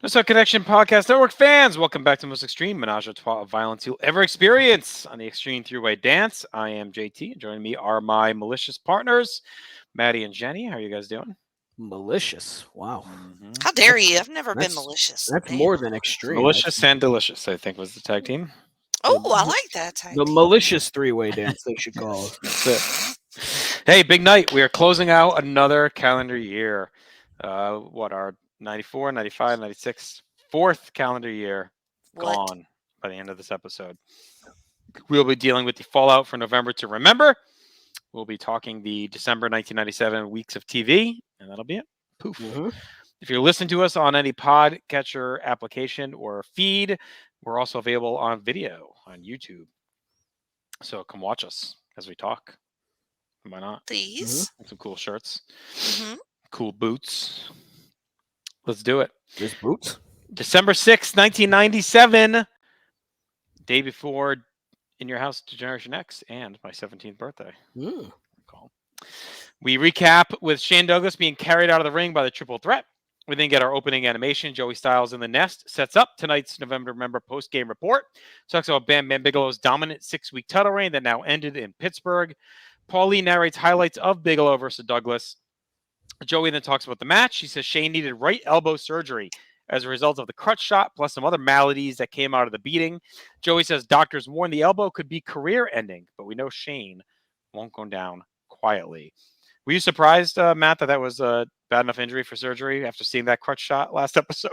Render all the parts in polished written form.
So, Connection Podcast Network fans, welcome back to the most extreme menage a trois of violence you'll ever experience on the Extreme Three-Way Dance. I am JT, and joining me are my malicious partners, Maddie and Jenny. How are you guys doing? Malicious. Wow. How dare That's you? I've never been that's malicious. that's Damn. more than extreme. Malicious and delicious, I think, was the tag team. Oh, I like that tag The team. malicious three-way dance, they should call it. That's it. Hey, big night. We are closing out another calendar year. Our 94, 95, 96, fourth calendar year What? gone by the end of this episode. We'll be dealing with the fallout for November to remember. We'll be talking the December 1997 weeks of TV, and that'll be it. Poof. Mhm. If you're listening to us on any podcatcher application or feed, we're also available on video on YouTube. So come watch us as we talk. Why not? These? Some cool shirts, Mm-hmm. cool boots. Let's do it. There's boots. December 6th, 1997, day before In Your House to Generation X and my 17th birthday. Mm. We recap with Shane Douglas being carried out of the ring by the Triple Threat. We then get our opening animation. Joey Styles in the nest sets up tonight's November Remember post-game report. Talks about Bam Bam Bigelow's dominant 6-week title reign that now ended in Pittsburgh. Paulie narrates highlights of Bigelow versus Douglas. Joey then talks about the match. She says Shane needed right elbow surgery as a result of the crutch shot, plus some other maladies that came out of the beating. Joey says doctors warn the elbow could be career-ending, but we know Shane won't go down quietly. Were you surprised, Matt, that was a bad enough injury for surgery after seeing that crutch shot last episode?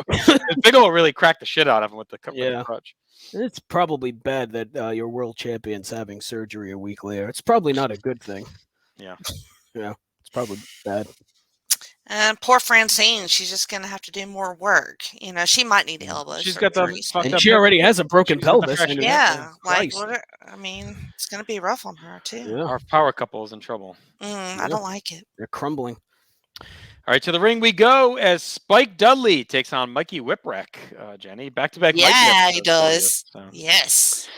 Bigelow really cracked the shit out of him with the crutch. It's probably bad that your world champion's having surgery a week later. It's probably not a good thing. Yeah. Yeah, it's probably bad. And poor Francine, she's just going to have to do more work. You know, she might need elbow She's surgery. got the fucked And up she already has a broken She's got the pelvis. fresh- and- Yeah, like, Christ. I mean, it's going to be rough on her, too. Yeah, Our power couple is in trouble. I don't like it. they're crumbling. All right, to the ring we go as Spike Dudley takes on Mikey Whipwreck. Jenny, back-to-back Mikey Yeah, he episodes for you, does. so. Yes.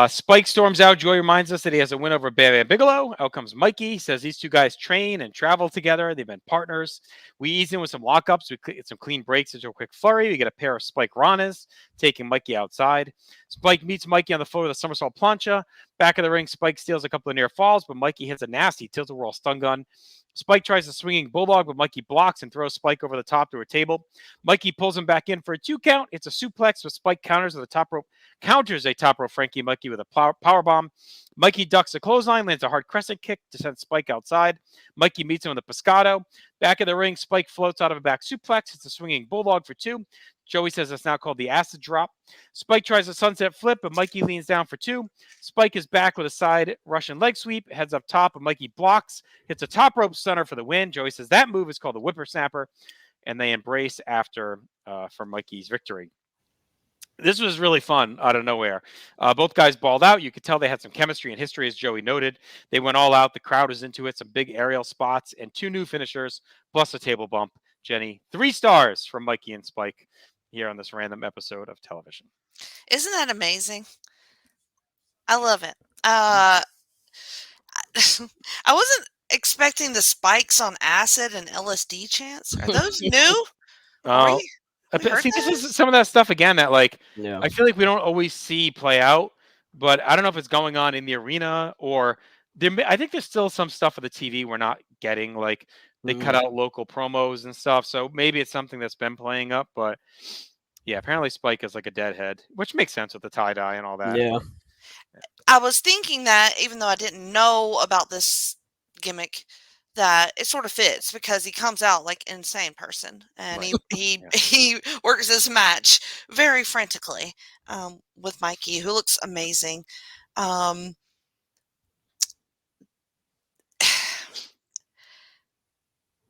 Spike storms out. Joey reminds us that he has a win over Bam Bam Bigelow. Out comes Mikey. He says these two guys train and travel together. They've been partners. We ease in with some lockups. We get some clean breaks into a quick flurry. We get a pair of Spike Ranas taking Mikey outside. Spike meets Mikey on the floor with a somersault plancha. Back of the ring, Spike steals a couple of near falls, but Mikey hits a nasty tilt-a-whirl stun gun. Spike tries a swinging bulldog, but Mikey blocks and throws Spike over the top to a table. Mikey pulls him back in for a 2 count. It's a suplex, but Spike counters with a top rope. Counters a top rope Frankie Mikey with a power bomb. Mikey ducks a clothesline, lands a hard crescent kick to send Spike outside. Mikey meets him with a pescado. Back of the ring, Spike floats out of a back suplex. It's a swinging bulldog for 2. Joey says it's now called the acid drop. Spike tries a sunset flip, but Mikey leans down for 2. Spike is back with a side Russian leg sweep, heads up top, but Mikey blocks, hits a top rope stunner for the win. Joey says that move is called the whippersnapper, and they embrace after for Mikey's victory. This was really fun out of nowhere. Both guys balled out. You could tell they had some chemistry and history, as Joey noted. They went all out. The crowd was into it. Some big aerial spots and 2 new finishers, plus a table bump. Jenny, 3 stars from Mikey and Spike here on this random episode of television. Isn't that amazing? I love it. I wasn't expecting the spikes on acid and LSD chants. Are those new? Oh, heard see, this those? is some of that stuff again that like Yeah. I feel like we don't always see play out, but I don't know if it's going on in the arena or I think there's still some stuff on the TV we're not getting. Like they cut out local promos and stuff, so maybe it's something that's been playing up. But yeah, apparently Spike is like a deadhead, which makes sense with the tie dye and all that. Yeah. I was thinking that even though I didn't know about this gimmick, that it sort of fits because he comes out like an insane person and Right. he works this match very frantically with Mikey, who looks amazing.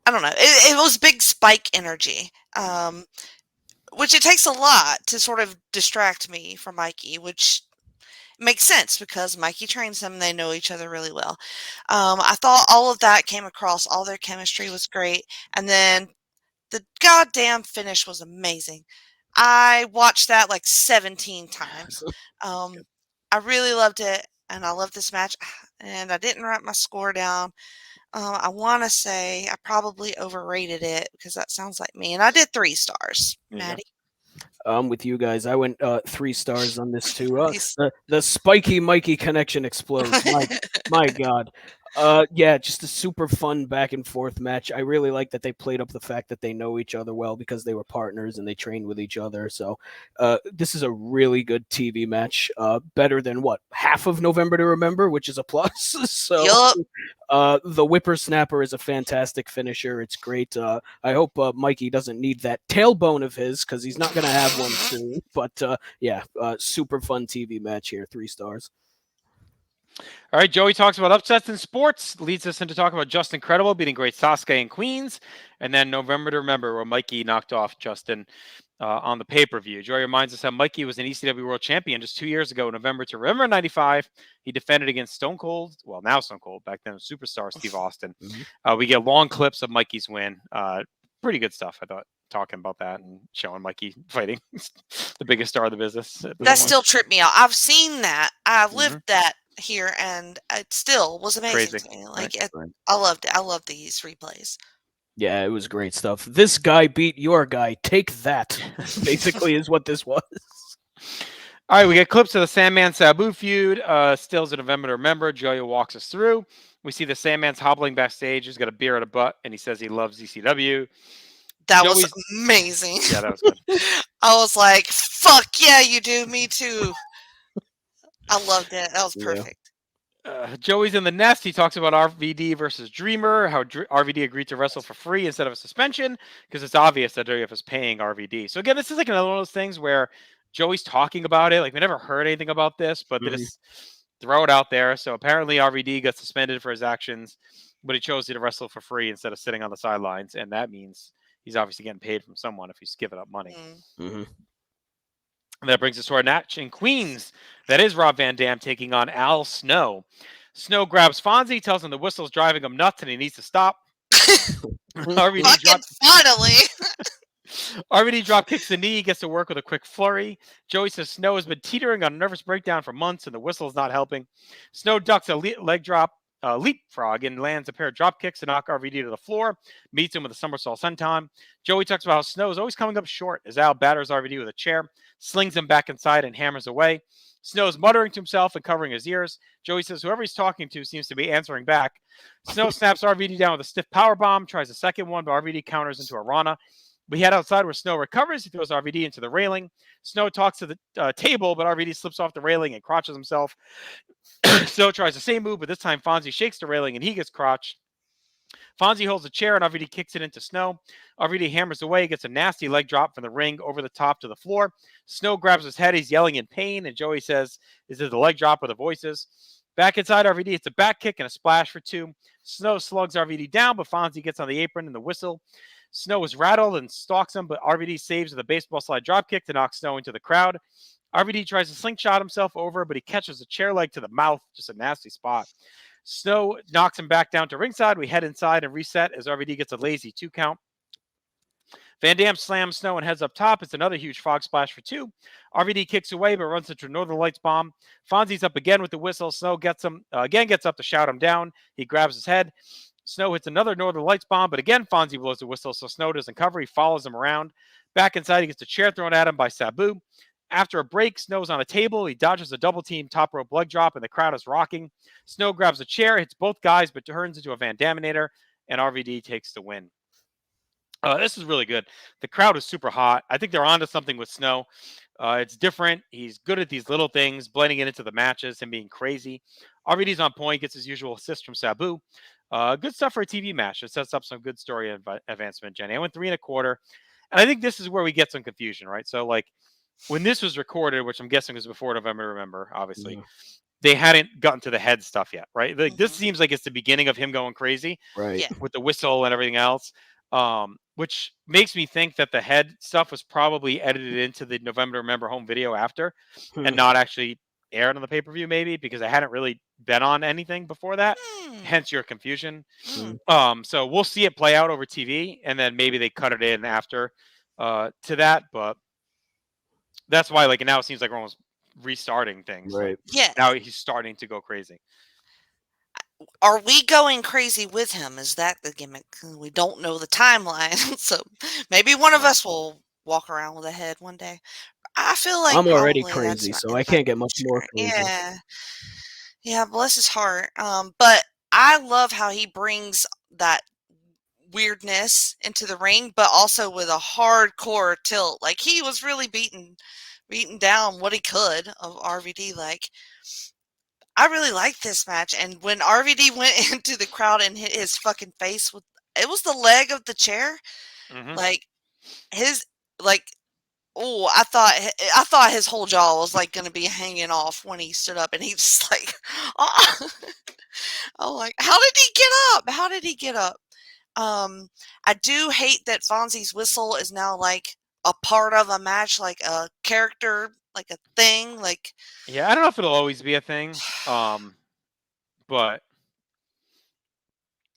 I don't know. It was big Spike energy, which it takes a lot to sort of distract me from Mikey, which makes sense because Mikey trains them and they know each other really well. I thought all of that came across. All their chemistry was great. And then the goddamn finish was amazing. I watched that like 17 times. I really loved it. And I love this match. And I didn't write my score down. I want to say I probably overrated it because that sounds like me. And I did 3 stars. There you go. Maddie? I'm with you guys. I went 3 stars on this too. Nice. The spiky Mikey connection explodes. My God. Yeah, just a super fun back and forth match. I really like that they played up the fact that they know each other well because they were partners and they trained with each other. So this is a really good TV match. Better than what, half of November to Remember, which is a plus. So Yup. the whippersnapper is a fantastic finisher. It's great. I hope Mikey doesn't need that tailbone of his because he's not going to have one soon. But yeah, super fun TV match here. 3 stars. All right, Joey talks about upsets in sports, leads us into talking about Justin Credible beating great Sasuke in Queens, and then November to Remember, where Mikey knocked off Justin on the pay-per-view. Joey reminds us how Mikey was an ECW World Champion just 2 years ago, November to Remember '95. He defended against Stone Cold, well, now Stone Cold, back then Superstar Steve Austin. We get long clips of Mikey's win. Pretty good stuff, I thought, talking about that and showing Mikey fighting the biggest star of the business. That still tripped me out. I've seen that. I've lived that here, and it still was amazing to me. Like, I loved it. I love these replays. Yeah, it was great stuff. This guy beat your guy. Take that. Basically, is what this was. All right, we get clips of the Sandman Sabu feud. Stills of November to Remember. Joey walks us through. We see the Sandman's hobbling backstage. He's got a beer at a butt, and he says he loves ECW. That was amazing. Yeah, that was good. I was like, fuck yeah, you do. Me too. I loved it. That was perfect. Joey's in the nest. He talks about RVD versus Dreamer, how RVD agreed to wrestle for free instead of a suspension, because it's obvious that WF is paying RVD. So again, this is like another one of those things where Joey's talking about it. Like, we never heard anything about this, but they just throw it out there. So apparently RVD got suspended for his actions, but he chose to wrestle for free instead of sitting on the sidelines. And that means he's obviously getting paid from someone if he's giving up money. And that brings us to our match in Queens. That is Rob Van Dam taking on Al Snow. Snow grabs Fonzie, tells him the whistle's driving him nuts and he needs to stop. RVD drop kicks the knee, gets to work with a quick flurry. Joey says Snow has been teetering on a nervous breakdown for months and the whistle is not helping. Snow ducks a leg drop, leapfrog, and lands a pair of drop kicks to knock RVD to the floor. Meets him with a somersault senton. Joey talks about how Snow is always coming up short as Al batters RVD with a chair, slings him back inside, and hammers away. Snow's muttering to himself and covering his ears. Joey says whoever he's talking to seems to be answering back. Snow snaps RVD down with a stiff powerbomb, tries a second one, but RVD counters into a Rana. We head outside where Snow recovers. He throws RVD into the railing. Snow talks to the table, but RVD slips off the railing and crotches himself. Snow tries the same move, but this time Fonzie shakes the railing and he gets crotched. Fonzie holds a chair and RVD kicks it into Snow. RVD hammers away, gets a nasty leg drop from the ring over the top to the floor. Snow grabs his head. He's yelling in pain, and Joey says, "Is it the leg drop or the voices?" Back inside, RVD hits a back kick and a splash for 2. Snow slugs RVD down, but Fonzie gets on the apron and the whistle. Snow is rattled and stalks him, but RVD saves with a baseball slide drop kick to knock Snow into the crowd. RVD tries to slingshot himself over, but he catches a chair leg to the mouth, just a nasty spot. Snow knocks him back down to ringside. We head inside and reset as RVD gets a lazy 2 count. Van Dam slams Snow and heads up top. It's another huge frog splash for 2. RVD kicks away, but runs into a Northern Lights bomb. Fonzie's up again with the whistle. Snow gets him gets up to shout him down. He grabs his head. Snow hits another Northern Lights bomb, but again, Fonzie blows the whistle, so Snow doesn't cover. He follows him around. Back inside, he gets a chair thrown at him by Sabu. After a break, Snow's on a table. He dodges a double team top rope leg drop, and the crowd is rocking. Snow grabs a chair, hits both guys, but turns into a Van Daminator, and RVD takes the win. This is really good. The crowd is super hot. I think they're onto something with Snow. It's different. He's good at these little things, blending it into the matches and being crazy. RVD's on point, gets his usual assist from Sabu. Good stuff for a TV match. It sets up some good story advancement, Jenny. I went 3 1/4, and I think this is where we get some confusion, right? So, like, when this was recorded, which I'm guessing was before November, Remember, obviously, they hadn't gotten to the head stuff yet, right? Like, this seems like it's the beginning of him going crazy, right? With the whistle and everything else, which makes me think that the head stuff was probably edited into the November Remember home video after, and not actually aired on the pay-per-view, maybe because I hadn't really been on anything before that. Hence your confusion. So we'll see it play out over TV, and then maybe they cut it in after to that, but that's why, like, now it seems like we're almost restarting things. Right. Yeah. Now he's starting to go crazy. Are we going crazy with him? Is that the gimmick? We don't know the timeline, so maybe one of us will walk around with a head one day. I feel like I'm already probably that's crazy, not so in I my can't get much more future. crazy. Yeah, bless his heart. But I love how he brings that weirdness into the ring, but also with a hardcore tilt. Like he was really beating down what he could of RVD. Like I really liked this match, and when RVD went into the crowd and hit his fucking face with it was the leg of the chair, Hmm. like his like oh I thought his whole jaw was like going to be hanging off when he stood up, and he just like oh, I'm like how did he get up? How did he get up? I do hate that Fonzie's whistle is now like a part of a match, like a character, like a thing. Like Yeah, I don't know if it'll always be a thing, but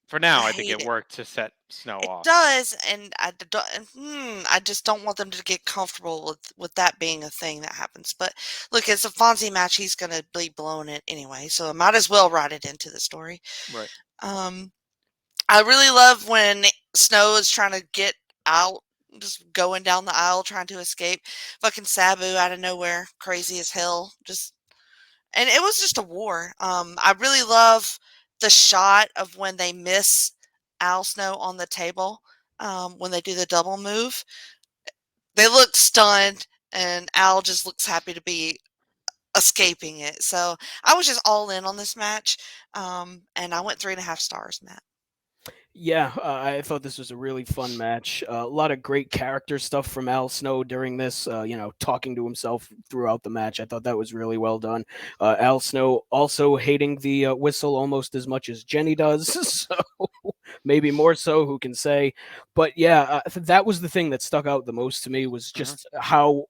for I now, I think hate it it. worked to set Snow It off. does, and I just don't want them to get comfortable with that being a thing that happens. But look, it's a Fonzie match; he's going to be blowing it anyway, so I might as well write it into the story. Right. Um, I really love when Snow is trying to get out, just going down the aisle trying to escape. Fucking Sabu out of nowhere, crazy as hell. And it was just a war. I really love the shot of when they miss Al Snow on the table. When they do the double move, they look stunned, and Al just looks happy to be escaping it. So I was just all in on this match, and I went 3.5 stars, Matt. Yeah, I thought this was a really fun match. A lot of great character stuff from Al Snow during this, talking to himself throughout the match. I thought that was really well done. Al Snow also hating the whistle almost as much as Jenny does, so maybe more so, who can say. But yeah, that was the thing that stuck out the most to me was Hmm. just how.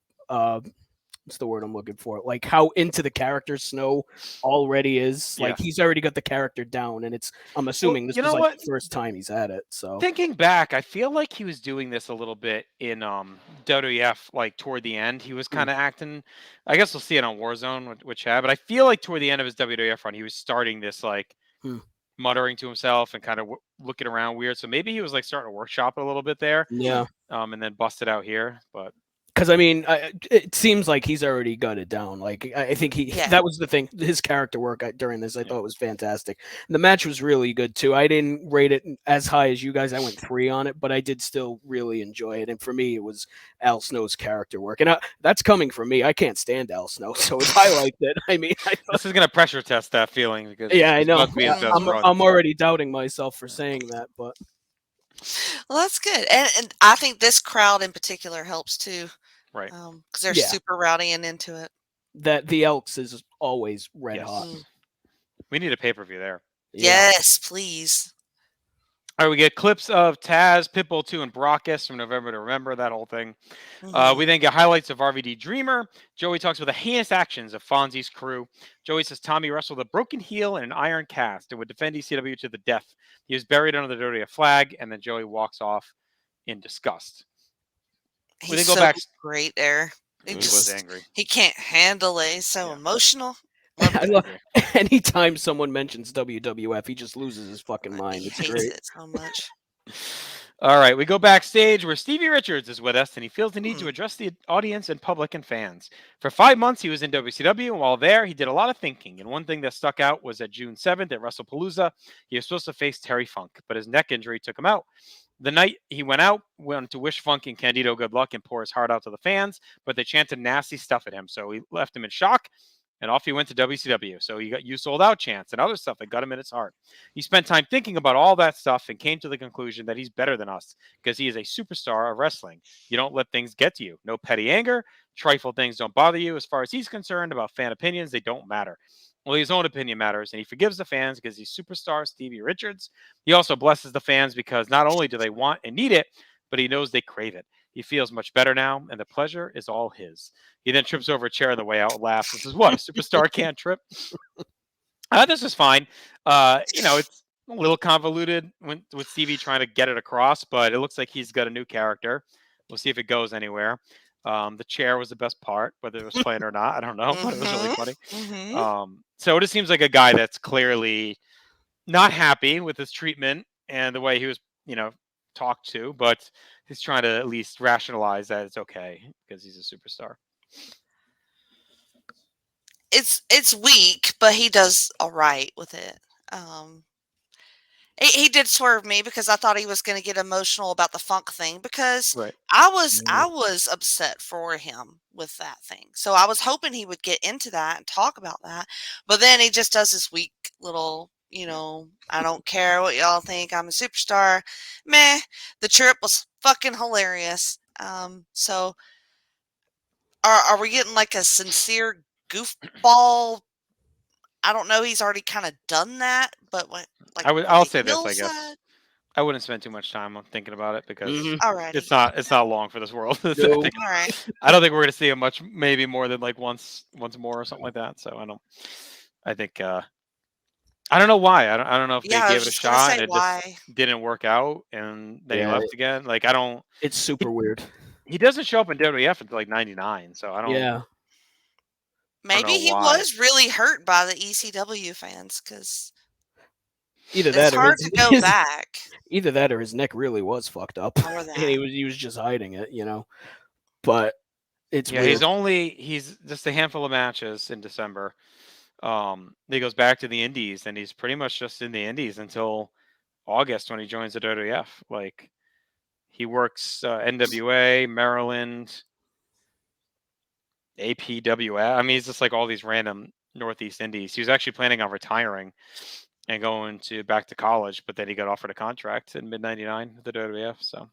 What's the word I'm looking for? Like how into the character Snow already is. Yeah. Like he's already got the character down, and I'm Well, assuming this you was know like what? the first time he's at it. So Thinking back, I feel like he was doing this a little bit in WWF, like toward the end. He was Hmm. kind of acting. I guess we'll see it on Warzone, which had. But I feel like toward the end of his WWF run, he was starting this like Hmm. muttering to himself and kind of looking around weird. So maybe he was like starting to workshop it a little bit there, Yeah, and then busted out here. But because I mean, it seems like he's already got it down. Like I think Yeah. that was the thing. His character work during this, I yeah, thought was fantastic. The match was really good too. I didn't rate it as high as you guys. I went 3 on it, but I did still really enjoy it. And for me, it was Al Snow's character work, and that's coming from me. I can't stand Al Snow, so if I liked it, I mean, I thought, this is gonna pressure test that feeling because yeah, I this know. must be his best run. I'm So already doubting myself for saying that, but Well, that's good, and I think this crowd in particular helps too, right, because they're yeah, super rowdy and into it. that the Elks is always red hot. Mm. yes, we need a pay per view there. Yeah. Yes, please. All right, we get clips of Taz, Pitbull 2, and Brockus from November to Remember, that whole thing. Mhm. We then get highlights of RVD Dreamer. Joey talks about the heinous actions of Fonzie's crew. Joey says Tommy wrestled a broken heel and an iron cast and would defend ECW to the death. He was buried under the WWF flag, and then Joey walks off in disgust. We He's then go so back. great there. He was angry. He can't handle it. He's so Yeah, emotional. Love I it. love angry. anytime someone mentions WWF, he just loses his fucking mind. He It's hates great. it so much. All right, we go backstage where Stevie Richards is with us, and he feels the need to Hmm. address the audience and public and fans. For 5 months, he was in WCW, and while there, he did a lot of thinking. And one thing that stuck out was that June 7th at WrestlePalooza, he was supposed to face Terry Funk, but his neck injury took him out. The night he went out, went to wish Funk and Candido good luck and pour his heart out to the fans, but they chanted nasty stuff at him, so he left him in shock. And off he went to WCW. So he got you sold out chants and other stuff that got him in his heart. He spent time thinking about all that stuff and came to the conclusion that he's better than us because he is a superstar of wrestling. You don't let things get to you. No petty anger. Trifle things don't bother you. As far as he's concerned about fan opinions, they don't matter. Only his own opinion matters, and he forgives the fans because he's superstar Stevie Richards. He also blesses the fans because not only do they want and need it, but he knows they crave it. He feels much better now, and the pleasure is all his. He then trips over a chair on the way out and laughs. This is what a superstar can't trip. This is fine. It's a little convoluted with Stevie trying to get it across, but it looks like he's got a new character. We'll see if it goes anywhere. The chair was the best part, whether it was playing or not, I don't know, but it was really Mhm. funny. Mhm. So it just seems like a guy that's clearly not happy with his treatment and the way he was, talked to, but he's trying to at least rationalize that it's okay because he's a superstar. It's weak, but he does all right with it. He did swerve me because I thought he was going to get emotional about the funk thing because Right. I was upset for him with that thing. So I was hoping he would get into that and talk about that. But then he just does this weak little, I don't care what y'all think. I'm a superstar. Meh. The trip was fucking hilarious. So are we getting like a sincere goofball? I don't know. He's already kind of done that, but what? Like I'll the say this, I heel guess. side? I wouldn't spend too much time on thinking about it because Alrighty. it's not long for this world. No. All right. I don't think we're gonna see him much, maybe more than like once more or something like that. So I think I don't know why. I don't know if they Yeah, I gave was it a just gonna shot say and it why. just didn't work out and then he Yeah. left again. Like I don't. It's super weird. He doesn't show up in WWF until like '99, so I don't. Yeah. Maybe know he why. was really hurt by the ECW fans because Either it's that or hard to go back. Either that or his neck really was fucked up. Or And that. he was just hiding it, But it's Yeah, weird. he's just a handful of matches in December. He goes back to the Indies, and he's pretty much just in the Indies until August when he joins the WWF. Like he works NWA, Maryland, APWF. I mean, he's just like all these random Northeast Indies. He was actually planning on retiring and going back to college, but then he got offered a contract in mid '99 with the WWF. So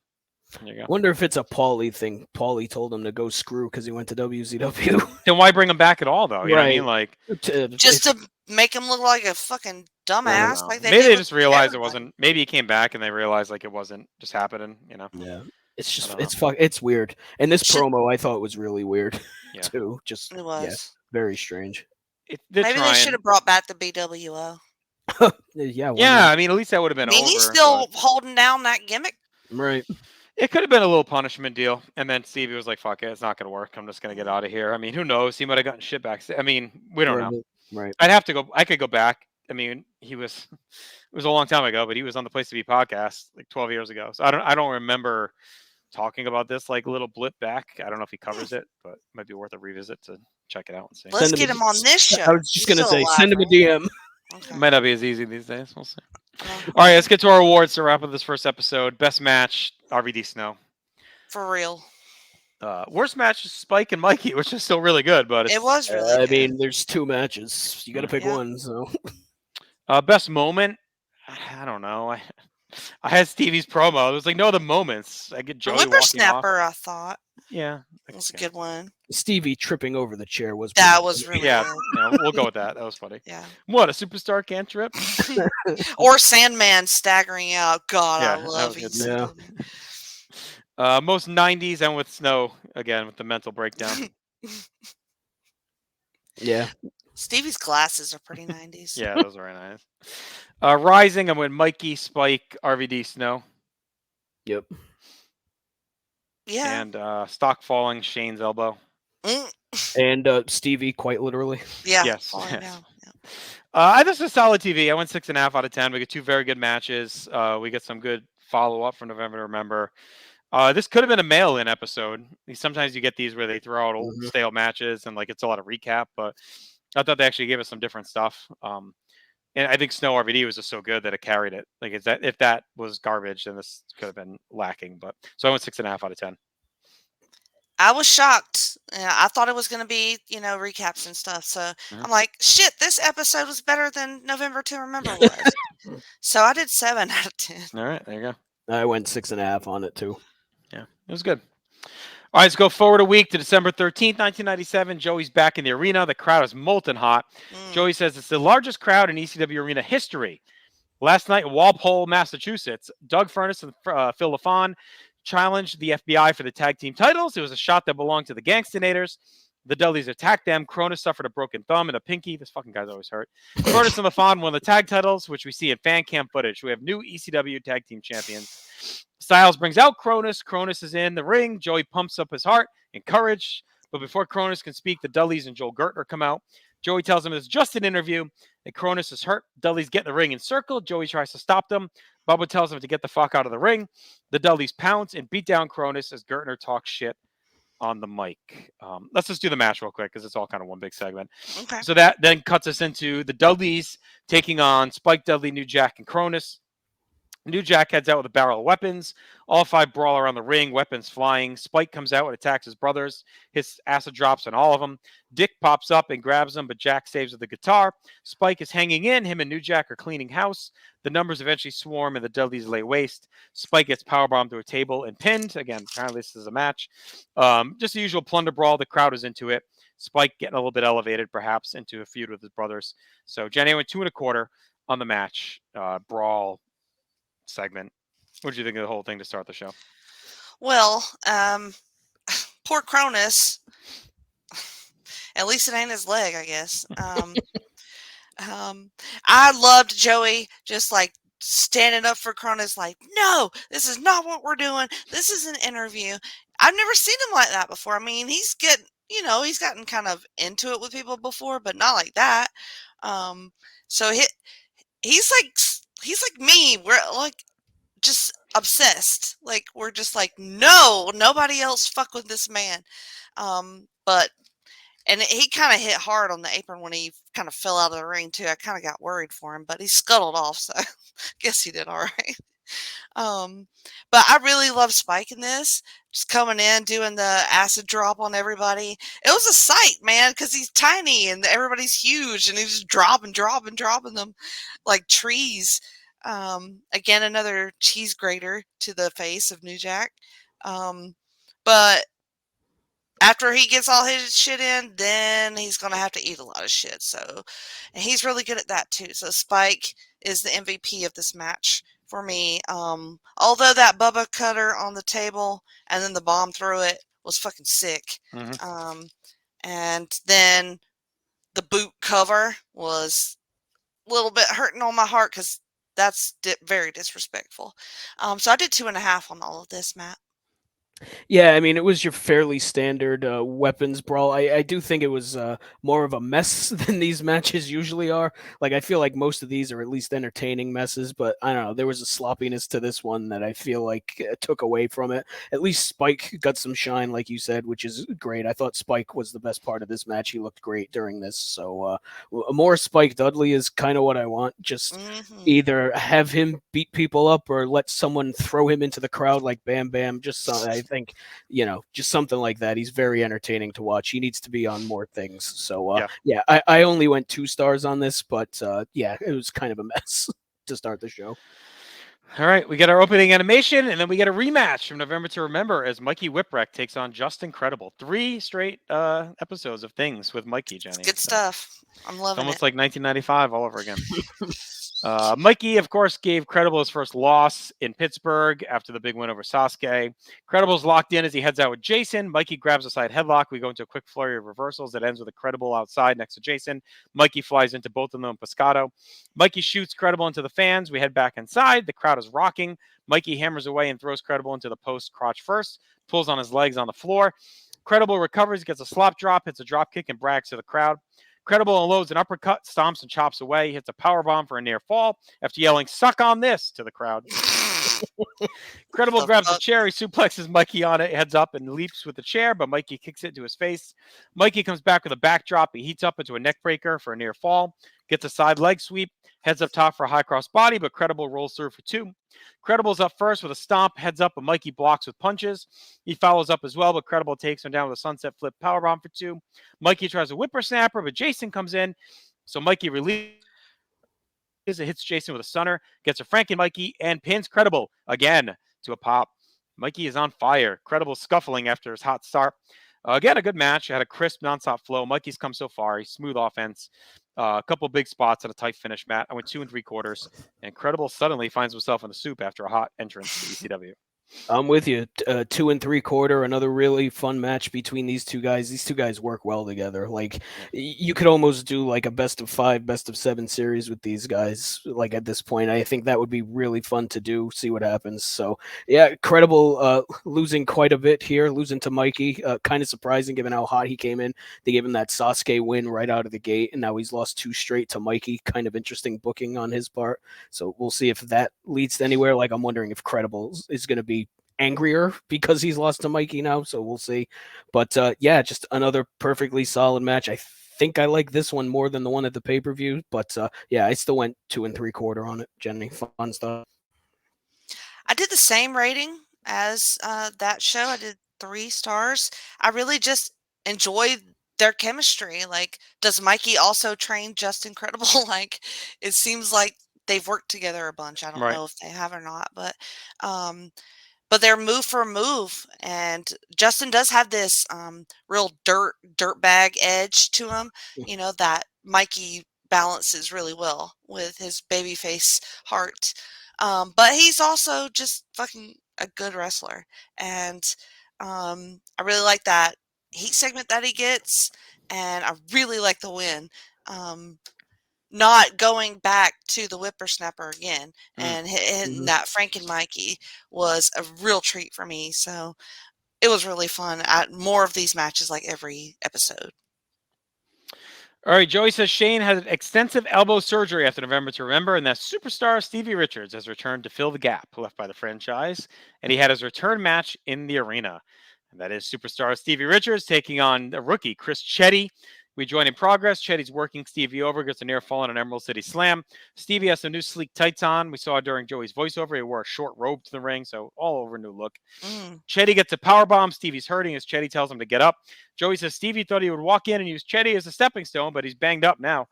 there you go. Wonder if it's a Paulie thing. Paulie told him to go screw because he went to WCW. Then why bring him back at all, though? You know what I mean? Like, Just to make him look like a fucking dumbass. know. Like they Maybe did they with just realized it everybody. wasn't. Maybe he came back and they realized like it wasn't just happening. Yeah, it's just I don't it's weird. And this Should- promo I thought was really weird Yeah. too. Just It was. very strange. They're Maybe they trying. should have brought back the BWO. Yeah, why Yeah, not? I mean, at least that would have been Nini's over. still but holding down that gimmick. Right. it could have been a little punishment deal, and then Stevie was like, "Fuck it, it's not gonna work. I'm just gonna get out of here." I mean, who knows? He might have gotten shit back. I mean, we don't know. Right. I'd have to go. I could go back. I mean, it was a long time ago, but he was on the Place to Be podcast like 12 years ago. So I don't remember talking about this like little blip back. I don't know if he covers it, but it might be worth a revisit to check it out and see. Let's Send him get a- him on this show. I was just He's gonna still say, alive, send him a right? DM. Okay. It might not be as easy these days. We'll see. Well, All right, let's get to our awards to wrap up this first episode. Best match, RVD Snow. for real. Worst match is Spike and Mikey, which is still really good, but It was really I good. mean, there's two matches. You got to pick Yeah. one. So best moment. I don't know. I had Stevie's promo. There was like no other moments. I get The Joey walking off. whippersnapper, I thought, Yeah, was a good one. Stevie tripping over the chair was That pretty was really Yeah, good. yeah, we'll go with that. That was funny. Yeah. What, a superstar can't trip? Or Sandman staggering out. God, Yeah, I that love was good ECW. Most 90s and with Snow again with the mental breakdown. Yeah. Stevie's glasses are pretty 90s. Yeah, those are very nice. Rising, I'm with Mikey, Spike, RVD, Snow, Yep. Yeah. and stock falling, Shane's elbow. Mm, And Stevie, quite literally. yeah. Yes, falling yes. down, yeah. I think this is solid TV. I went 6.5 out of 10. We get two very good matches. We get some good follow up from November to Remember. This could have been a mail-in episode. Sometimes you get these where they throw out old stale matches and like it's a lot of recap, but I thought they actually gave us some different stuff. And I think Snow RVD was just so good that it carried it. Like, if that was garbage, then this could have been lacking. But so I went 6.5 out of 10. I was shocked. I thought it was going to be, recaps and stuff. So I'm like, shit, this episode was better than November to Remember was. So I did 7 out of 10. All right, there you go. I went 6.5 on it too. Yeah, it was good. All right, let's go forward a week to December 13th, 1997. Joey's back in the arena. The crowd is molten hot. Joey says it's the largest crowd in ECW arena history. Last night in Walpole, Massachusetts, Doug Furnace and Phil LaFon challenged the FBI for the tag team titles. It was a shot that belonged to the Gangstonators. The Dudleys attacked them. Cronus suffered a broken thumb and a pinky. This fucking guy's always hurt. Furnace and LaFon won the tag titles, which we see in fan cam footage. We have new ECW tag team champions. Styles brings out Cronus. Cronus is in the ring. Joey pumps up his heart and courage. But before Cronus can speak, the Dudleys and Joel Gertner come out. Joey tells him it's just an interview. That Cronus is hurt. Dudleys get in the ring and circle. Joey tries to stop them, Bubba tells him to get the fuck out of the ring. The Dudleys pounce and beat down Cronus as Gertner talks shit on the mic. Let's just do the match real quick because it's all kind of one big segment. Okay. So that then cuts us into the Dudleys taking on Spike Dudley, New Jack, and Cronus. New Jack heads out with a barrel of weapons. All five brawl around the ring, weapons flying. Spike comes out and attacks his brothers. His acid drops on all of them. Dick pops up and grabs him, but Jack saves with the guitar. Spike is hanging in. Him and New Jack are cleaning house. The numbers eventually swarm and the Dudleys lay waste. Spike gets powerbombed to a table and pinned. Again, apparently this is a match. Just the usual plunder brawl. The crowd is into it. Spike getting a little bit elevated, perhaps, into a feud with his brothers. So Jenny went 2 1/4 on the match. Brawl segment. What did you think of the whole thing to start the show? Well, poor Cronus. At least it ain't his leg, I guess. I loved Joey just like standing up for Cronus, like, no, this is not what we're doing. This is an interview. I've never seen him like that before. I mean, he's gotten kind of into it with people before, but not like that. So he's like me. We're like just obsessed. Like we're just like, no, nobody else fuck with this man. And he kind of hit hard on the apron when he kind of fell out of the ring too. I kind of got worried for him, but he scuttled off, so I guess he did all right. But I really love Spike in this, just coming in, doing the acid drop on everybody. It was a sight, man, because he's tiny and everybody's huge, and he's just dropping them like trees. Again, another cheese grater to the face of New Jack. But after he gets all his shit in, then he's going to have to eat a lot of shit. So, and he's really good at that too. So Spike is the MVP of this match for me. Although that Bubba cutter on the table and then the bomb through it was fucking sick. Mm-hmm. And then the boot cover was a little bit hurting on my heart because that's very disrespectful. So I did 2.5 on all of this, Matt. Yeah, I mean, it was your fairly standard weapons brawl. I do think it was more of a mess than these matches usually are. Like, I feel like most of these are at least entertaining messes, but I don't know. There was a sloppiness to this one that I feel like took away from it. At least Spike got some shine, like you said, which is great. I thought Spike was the best part of this match. He looked great during this. So, more Spike Dudley is kind of what I want. Just either have him beat people up or let someone throw him into the crowd like Bam Bam. Just I think, just something like that. He's very entertaining to watch. He needs to be on more things. So, I only went 2 stars on this, but it was kind of a mess to start the show. All right, we get our opening animation, and then we get a rematch from November to Remember as Mikey Whipwreck takes on Just Incredible. 3 straight episodes of things with Mikey, Jenny. It's good stuff. I'm loving it. Almost like 1995 all over again. Mikey, of course, gave Credible his first loss in Pittsburgh after the big win over Sasuke. Credible's locked in as he heads out with Jason. Mikey grabs a side headlock. We go into a quick flurry of reversals that ends with a Credible outside next to Jason. Mikey flies into both of them in Pescado. Mikey shoots Credible into the fans. We head back inside. The crowd is rocking. Mikey hammers away and throws Credible into the post crotch first, pulls on his legs on the floor. Credible recovers, gets a slop drop, hits a drop kick, and brags to the crowd. Credible unloads an uppercut, stomps and chops away, hits a powerbomb for a near fall after yelling, "Suck on this," to the crowd. Credible grabs a chair, he suplexes Mikey on it, heads up and leaps with the chair, but Mikey kicks it into his face. Mikey comes back with a backdrop. He heats up into a neck breaker for a near fall, gets a side leg sweep, heads up top for a high cross body, but Credible rolls through for 2. Credible's up first with a stomp, heads up, but Mikey blocks with punches. He follows up as well, but Credible takes him down with a sunset flip powerbomb for 2. Mikey tries a whippersnapper, but Jason comes in, so Mikey releases it, hits Jason with a stunner, gets a Franken Mikey, and pins Credible again to a pop. Mikey is on fire. Credible scuffling after his hot start. Again, a good match. It had a crisp, nonstop flow. Mikey's come so far. He's smooth offense. A couple big spots and a tight finish, Matt. I went 2 3/4. And Credible suddenly finds himself in the soup after a hot entrance to ECW. I'm with you. 2 3/4, another really fun match between these two guys. These two guys work well together. Like you could almost do like a best of 5, best of 7 series with these guys. Like at this point, I think that would be really fun to do. See what happens. So yeah, Credible losing quite a bit here, losing to Mikey. Kind of surprising given how hot he came in. They gave him that Sasuke win right out of the gate, and now he's lost 2 straight to Mikey. Kind of interesting booking on his part. So we'll see if that leads to anywhere. Like I'm wondering if Credible is going to be angrier because he's lost to Mikey now, so we'll see. But yeah, just another perfectly solid match. I think I like this one more than the one at the pay-per-view, but yeah, I still went 2 3/4 on it. Jenny, fun stuff. I did the same rating as that show. I did 3 stars. I really just enjoyed their chemistry. Like, does Mikey also train Just Incredible? Like, it seems like they've worked together a bunch. I don't Right. know if they have or not, but they're move for move, and Justin does have this real dirtbag edge to him. You know that Mikey balances really well with his babyface heart. But he's also just fucking a good wrestler, and I really like that heat segment that he gets, and I really like the win. Not going back to the whippersnapper again and hitting that Franken Mikey was a real treat for me. So it was really fun. More of these matches like every episode. All right, Joey says Shane had extensive elbow surgery after November to Remember, and that superstar Stevie Richards has returned to fill the gap left by the franchise, and he had his return match in the arena. And that is superstar Stevie Richards taking on the rookie Chris Chetty. We join in progress. Chetty's working Stevie over, gets a near fall on an Emerald City Slam. Stevie has some new sleek tights on. We saw during Joey's voiceover. He wore a short robe to the ring, so all over new look. Chetty gets a power bomb. Stevie's hurting as Chetty tells him to get up. Joey says Stevie thought he would walk in and use Chetty as a stepping stone, but he's banged up now.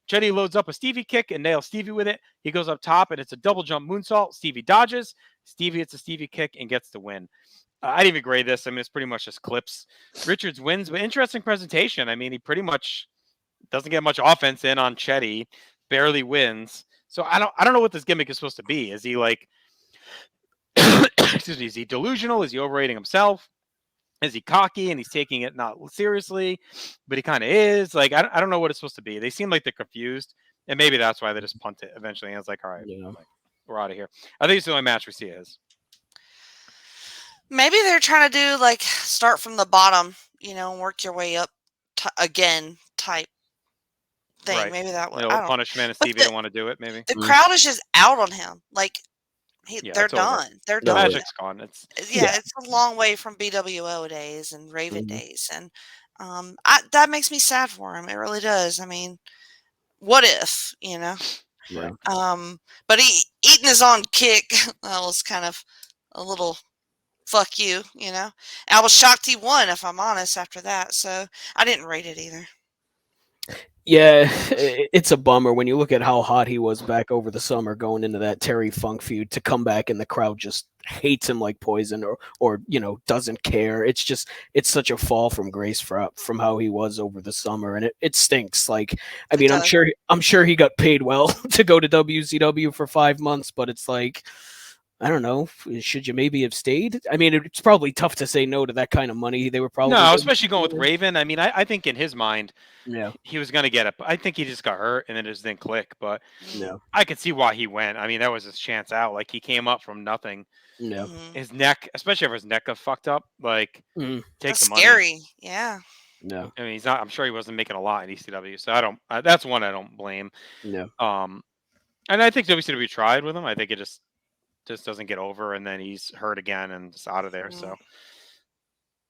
Chetty loads up a Stevie kick and nails Stevie with it. He goes up top and it's a double jump moonsault. Stevie dodges. Stevie hits a Stevie kick and gets the win. I didn't even grade this. I mean, it's pretty much just clips. Richards wins, but interesting presentation. I mean, he pretty much doesn't get much offense in on Chetty, barely wins. So I don't know what this gimmick is supposed to be. Is he like, excuse me, is he delusional? Is he overrating himself? Is he cocky and he's taking it not seriously? But he kind of is. Like, I don't know what it's supposed to be. They seem like they're confused, and maybe that's why they just punt it eventually. And it's like, all right, like, we're out of here. I think it's the only match we see is. Maybe they're trying to do like start from the bottom, you know, and work your way up again type thing. Right. Maybe that would. Punishment and Stevie don't want to do it. Maybe the crowd is just out on him. Like they're done. Over. They're the done. Magic's gone. It's it's a long way from BWO days and Raven days, and that makes me sad for him. It really does. I mean, what if, you know? Yeah. But he eating his own kick was kind of a little fuck you, you know. And I was shocked he won, if I'm honest, after that. So I didn't rate it either. Yeah, it's a bummer when you look at how hot he was back over the summer going into that Terry Funk feud to come back and the crowd just hates him like poison or you know, doesn't care. It's such a fall from grace from how he was over the summer, and it stinks. Like, I mean, I'm sure he got paid well to go to WCW for 5 months, but it's like, I don't know. Should you maybe have stayed? I mean, it's probably tough to say no to that kind of money. They were probably especially going with Raven. I mean, I think in his mind, he was going to get it. I think he just got hurt and then it just didn't click. But I could see why he went. I mean, that was his chance out. Like, he came up from nothing. Yeah, his neck, especially if his neck got fucked up, like take the money. Scary. Yeah. No, I mean, he's not. I'm sure he wasn't making a lot in ECW, so I don't. That's one I don't blame. No. And I think WCW tried with him. I think it just doesn't get over, and then he's hurt again and just out of there. So,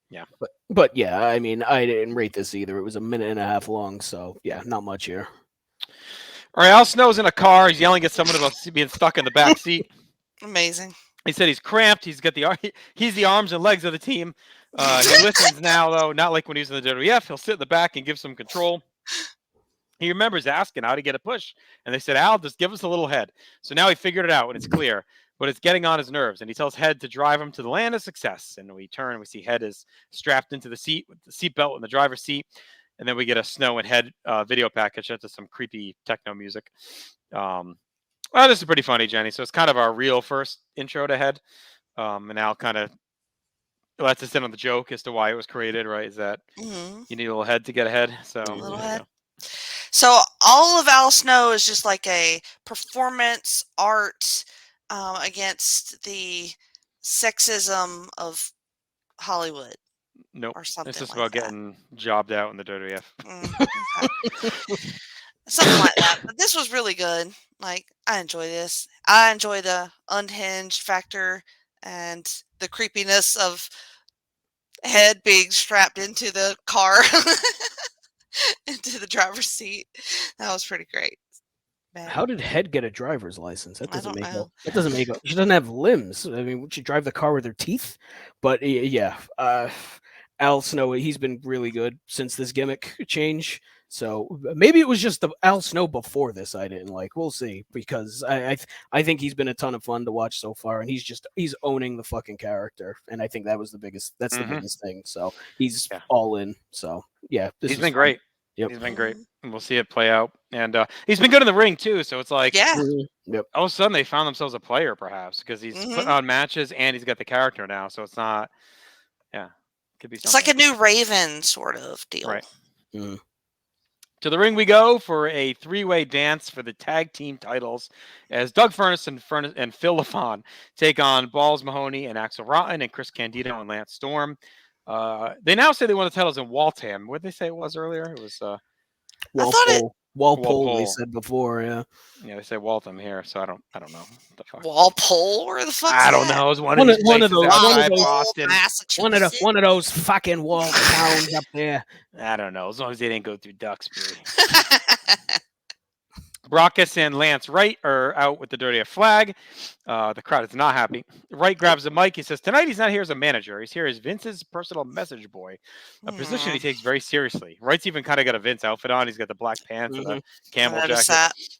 yeah. But yeah, I mean, I didn't rate this either. It was a minute and a half long, so yeah, not much here. All right, Al Snow's in a car. He's yelling at someone about being stuck in the back seat. Amazing. He said he's cramped. He's the arms and legs of the team. He listens now, though, not like when he was in the WWF. He'll sit in the back and give some control. He remembers asking how to get a push, and they said, Al, just give us a little head. So now he figured it out, and it's clear. But it's getting on his nerves, and he tells Head to drive him to the land of success. And we turn, we see Head is strapped into the seat with the seatbelt in the driver's seat, and then we get a Snow and Head video package to some creepy techno music. Well, this is pretty funny, Jenny. So it's kind of our real first intro to Head. And Al kind of lets us in on the joke as to why it was created, right? Is that Mm-hmm. you need a little head to get ahead. So, A little there you head. go. So all of Al Snow is just like a performance art against the sexism of Hollywood Nope. or It's something just like about that. getting jobbed out in the WWF. Okay. Something like that. But this was really good. Like, I enjoy this. I enjoy the unhinged factor and the creepiness of Head being strapped into the car, into the driver's seat. That was pretty great. Man, How did Head get a driver's license? That I doesn't don't make know. That doesn't make She doesn't have limbs. I mean, would she drive the car with her teeth? But yeah, Al Snow, he's been really good since this gimmick change. So maybe it was just the Al Snow before this I didn't like. We'll see, because I think he's been a ton of fun to watch so far, and he's owning the fucking character, and I think that's the biggest thing. So he's Yeah. all in. So yeah, He's was been fun. great. Yep. He's been great. Mhm. And we'll see it play out. And he's been good in the ring, too. So it's like, Yeah. Yep. all of a sudden they found themselves a player, perhaps, because he's putting Mhm. on matches and he's got the character now. So it's not, could be It's like something. a new Raven sort of deal. Right. Mhm. To the ring we go for a three-way dance for the tag team titles as Doug Furnas and Phil LaFon take on Balls Mahoney and Axel Rotten and Chris Candido and Lance Storm. They now say they won the titles in Waltham. What did they say it was earlier? It was I thought it Walpole, they Walpole. said before, yeah. Yeah, they say Waltham here, so I don't know what the fuck. Walpole. Where the fuck? I don't know. It was one One of of- these one of places those- one of outside those- Boston. Massachusetts. One of those fucking wall towns up there. I don't know. As long as they didn't go through Duxbury. Brockus and Lance Wright are out with the dirty flag. The crowd is not happy. Wright grabs the mic. He says, tonight he's not here as a manager. He's here as Vince's personal message boy, a position he takes very seriously. Wright's even kind of got a Vince outfit on. He's got the black pants and the camel Notice jacket.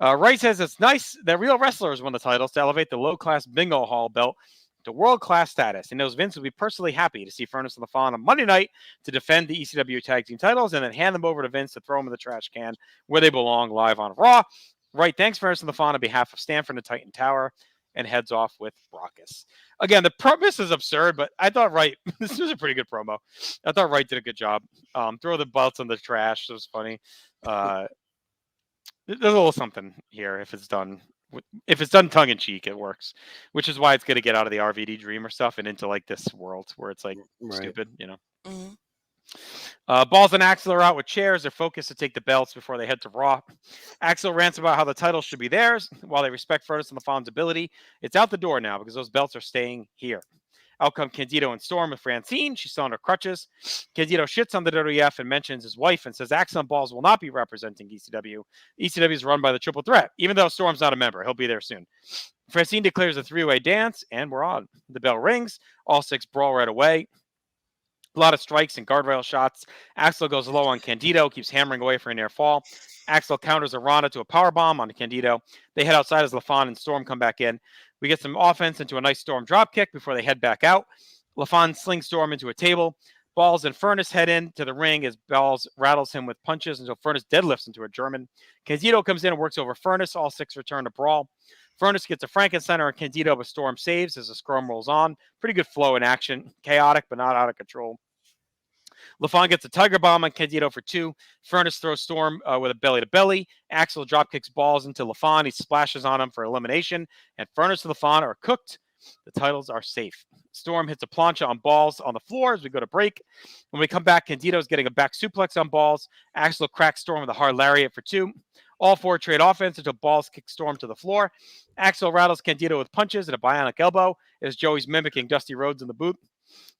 that. Wright says it's nice that real wrestlers won the titles to elevate the low-class bingo hall belt to world-class status. He knows Vince would be personally happy to see Furnas and LaFon on Monday night to defend the ECW tag team titles and then hand them over to Vince to throw them in the trash can where they belong live on Raw. Wright thanks Furnas and LaFon on behalf of Stanford and Titan Tower and heads off with Brockus. Again, the premise is absurd, but I thought Wright, this was a pretty good promo. I thought Wright did a good job. Throw the belts in the trash. It was funny. There's a little something here if it's done tongue in cheek, it works, which is why it's going to get out of the RVD Dreamer stuff and into like this world where it's like stupid, Balls and Axel are out with chairs. They're focused to take the belts before they head to Raw. Axel rants about how the titles should be theirs while they respect Furnas and LaFon's ability. It's out the door now because those belts are staying here. Out come Candido and Storm with Francine. She's still on her crutches. Candido shits on the WWF and mentions his wife and says Axel and Balls will not be representing ECW. ECW is run by the Triple Threat, even though Storm's not a member. He'll be there soon. Francine declares a three-way dance, and we're on. The bell rings. All six brawl right away. A lot of strikes and guardrail shots. Axel goes low on Candido, keeps hammering away for a near fall. Axel counters a Rana to a powerbomb on Candido. They head outside as LaFon and Storm come back in. We get some offense into a nice Storm dropkick before they head back out. LaFon slings Storm into a table. Balls and Furnas head in to the ring as Balls rattles him with punches until Furnas deadlifts into a German. Candido comes in and works over Furnas. All six return to brawl. Furnas gets a Frankensteiner and Candido, but Storm saves as the scrum rolls on. Pretty good flow in action. Chaotic, but not out of control. LaFon gets a Tiger Bomb on Candido for 2. Furnas throws Storm with a belly-to-belly. Axel drop kicks Balls into LaFon. He splashes on him for elimination. And Furnas and LaFon are cooked. The titles are safe. Storm hits a plancha on Balls on the floor as we go to break. When we come back, Candido's getting a back suplex on Balls. Axel cracks Storm with a hard lariat for 2. All four trade offense until Balls kick Storm to the floor. Axel rattles Candido with punches and a bionic elbow as Joey's mimicking Dusty Rhodes in the boot.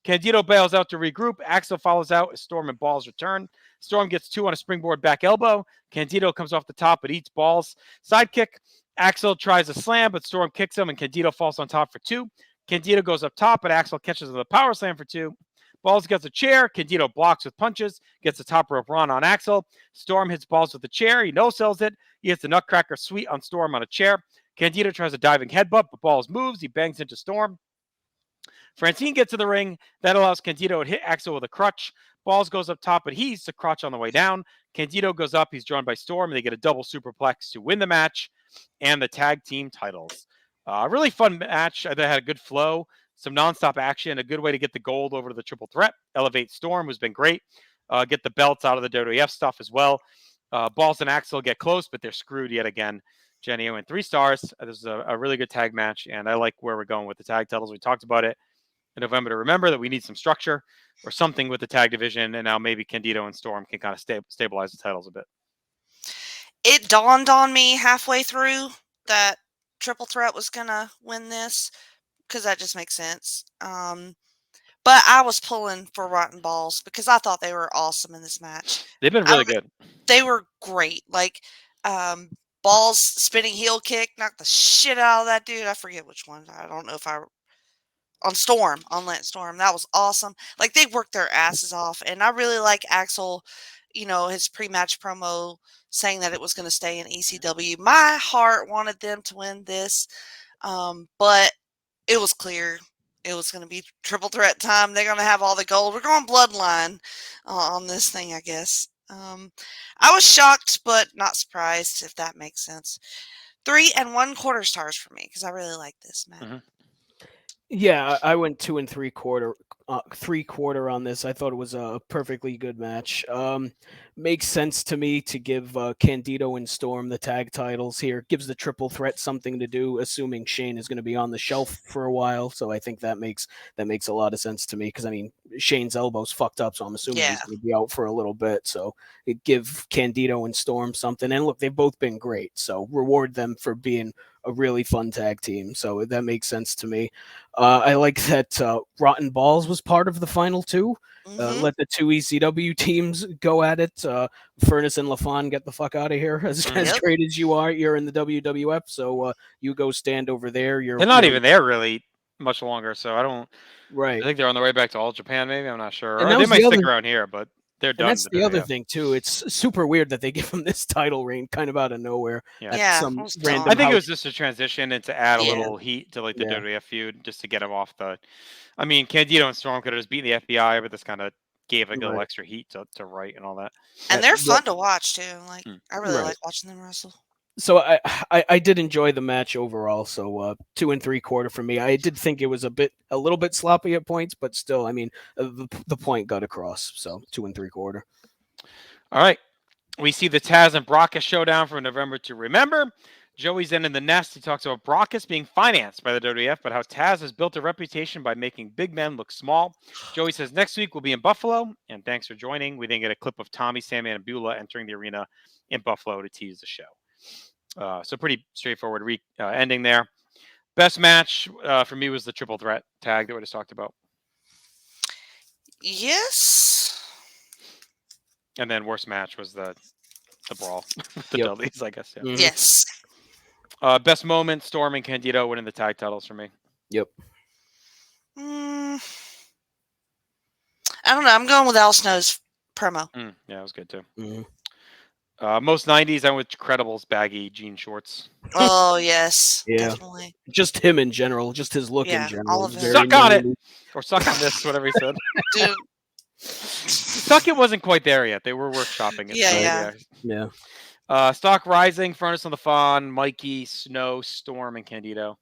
Candido bails out to regroup. Axel follows out as Storm and Balls return. Storm gets 2 on a springboard back elbow. Candido comes off the top but eats Balls. Sidekick. Axel tries a slam, but Storm kicks him, and Candido falls on top for 2. Candido goes up top, but Axel catches with a power slam for 2. Balls gets a chair. Candido blocks with punches. Gets a top rope run on Axel. Storm hits Balls with the chair. He no-sells it. He hits the Nutcracker Sweet on Storm on a chair. Candido tries a diving headbutt, but Balls moves. He bangs into Storm. Francine gets to the ring. That allows Candido to hit Axel with a crutch. Balls goes up top, but he's the crutch on the way down. Candido goes up. He's drawn by Storm, and they get a double superplex to win the match and the tag team titles. Really fun match. I thought it had a good flow, some nonstop action, a good way to get the gold over the triple threat. Elevate Storm, who's been great. Get the belts out of the WWF stuff as well. Balls and Axel get close, but they're screwed yet again. Jenny went 3 stars. This is a really good tag match, and I like where we're going with the tag titles. We talked about it in November to remember that we need some structure or something with the tag division, and now maybe Candido and Storm can kind of stabilize the titles a bit. It dawned on me halfway through that Triple Threat was going to win this, because that just makes sense. But I was pulling for Rotten Balls because I thought they were awesome in this match. They've been really good. They were great. Like, Balls spinning heel kick knocked the shit out of that dude. I forget which one. I don't know if on Lance Storm. That was awesome. Like, they worked their asses off, and I really like Axel, his pre-match promo saying that it was going to stay in ECW. My heart wanted them to win this, but it was clear it was going to be triple threat time. They're going to have all the gold. We're going bloodline on this thing, I guess. I was shocked, but not surprised, if that makes sense. 3 1/4 stars for me, because I really like this match. Mm-hmm. Yeah, I went 2 3/4, 3/4 on this. I thought it was a perfectly good match. Makes sense to me to give Candido and Storm the tag titles here. Gives the triple threat something to do, assuming Shane is going to be on the shelf for a while. So I think that makes a lot of sense to me, because I mean Shane's elbow's fucked up, so I'm assuming he's going to be out for a little bit. So it give Candido and Storm something. And look, they've both been great, so reward them for being a really fun tag team. So that makes sense to me. I like that Rotten Balls was part of the final 2. Let the 2 ECW teams go at it. Furnace and LaFon, get the fuck out of here. As great as you are, you're in the WWF, so you go stand over there. They're not even there really much longer, so I don't. Right. I think they're on their way back to All Japan. Maybe, I'm not sure. And or they might stick around here, but they're done. And that's the other thing too. It's super weird that they give them this title reign kind of out of nowhere. Yeah, some random I think it was just a transition and to add a little heat to like the Yeah. WWF feud, just to get him off the. I mean, Candido and Storm could have just beaten the FBI, but this kind of gave a little extra heat to Wright and all that. And they're fun to watch too. Like, I really Right. like watching them wrestle. So I did enjoy the match overall. So 2 3/4 for me. I did think it was a little bit sloppy at points, but still, I mean, the point got across. So 2 3/4. All right, we see the Taz and Brockus showdown from November to remember. Joey's then in the nest. He talks about Brockus being financed by the WWF, but how Taz has built a reputation by making big men look small. Joey says next week we'll be in Buffalo, and thanks for joining. We then get a clip of Tommy, Sandman, and Beulah entering the arena in Buffalo to tease the show. So pretty straightforward ending there. Best match for me was the triple threat tag that we just talked about. Yes. And then worst match was the brawl with the Dudleys, I guess. Yeah. Mhm. Yes. Best moment, Storm and Candido winning the tag titles for me. Yep. I don't know. I'm going with Al Snow's promo. Yeah, it was good too. Mhm. Most 90s, I went with Credible's baggy jean shorts. Oh, yes. Yeah. Definitely. Just him in general, just his look in general. all of it. Suck on it! Or suck on this, whatever he said. Dude. Suck it wasn't quite there yet. They were workshopping it. Yeah. Stock Rising, Furnace on the Fawn, Mikey, Snow, Storm, and Candido.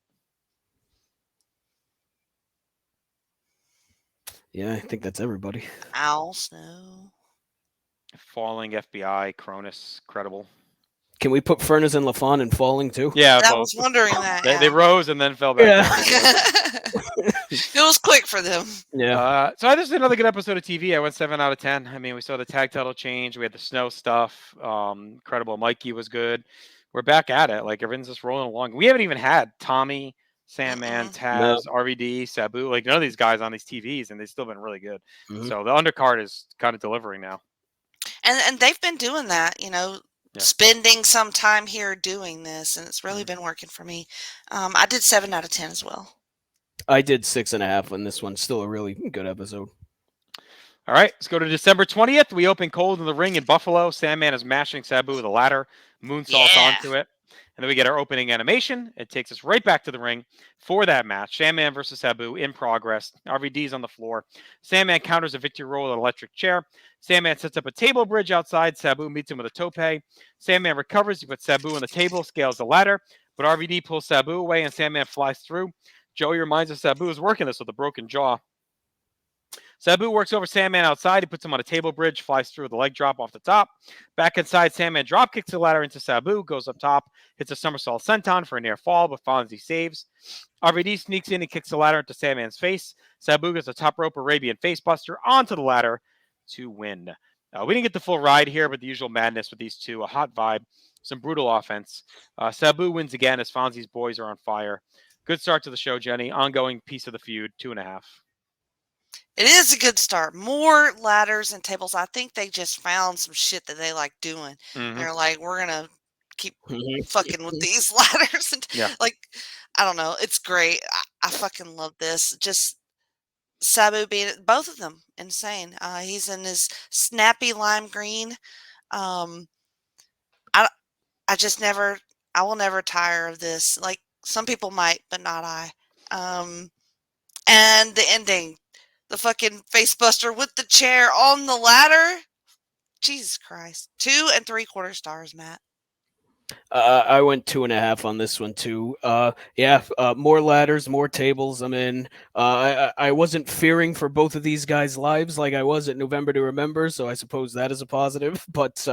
Yeah, I think that's everybody. Al Snow. Falling, FBI, Cronus, Credible. Can we put Furnace and LaFon in Falling too? Yeah, I was wondering that. They rose and then fell back. Yeah. It was quick for them. Yeah. So this is another good episode of TV. I went 7 out of 10. I mean, we saw the tag title change. We had the Snow stuff. Credible Mikey was good. We're back at it. Like, everything's just rolling along. We haven't even had Tommy, Sandman, Taz, RVD, Sabu. Like, none of these guys on these TVs, and they've still been really good. Mhm. So the undercard is kind of delivering now. And they've been doing that, spending some time here doing this, and it's really been working for me. I did 7 out of 10 as well. I did 6.5 on this one. Still a really good episode. All right, let's go to December 20th. We open cold in the ring in Buffalo. Sandman is mashing Sabu with a ladder, moonsaults onto it. And then we get our opening animation. It takes us right back to the ring for that match. Sandman versus Sabu in progress. RVD's on the floor. Sandman counters a victory roll with an electric chair. Sandman sets up a table bridge outside. Sabu meets him with a tope. Sandman recovers. He puts Sabu on the table, scales the ladder. But RVD pulls Sabu away and Sandman flies through. Joey reminds us Sabu is working this with a broken jaw. Sabu works over Sandman outside. He puts him on a table bridge, flies through with a leg drop off the top. Back inside, Sandman drop kicks the ladder into Sabu, goes up top, hits a somersault senton for a near fall, but Fonzie saves. RVD sneaks in and kicks the ladder into Sandman's face. Sabu gets a top rope Arabian facebuster onto the ladder to win. We didn't get the full ride here, but the usual madness with these two. A hot vibe, some brutal offense. Sabu wins again as Fonzie's boys are on fire. Good start to the show, Jenny. Ongoing piece of the feud, 2.5. It is a good start. More ladders and tables. I think they just found some shit that they like doing. Mm-hmm. They're like, we're gonna keep fucking with these ladders, and like, I don't know. It's great. I fucking love this. Just Sabu being both of them insane. He's in his snappy lime green. I just never. I will never tire of this. Like some people might, but not I. And the ending. The fucking facebuster with the chair on the ladder. Jesus Christ. 2 3/4 stars, Matt. I went 2.5 on this one too. More ladders, more tables. I'm in. I wasn't fearing for both of these guys' lives like I was at November to Remember, so I suppose that is a positive. But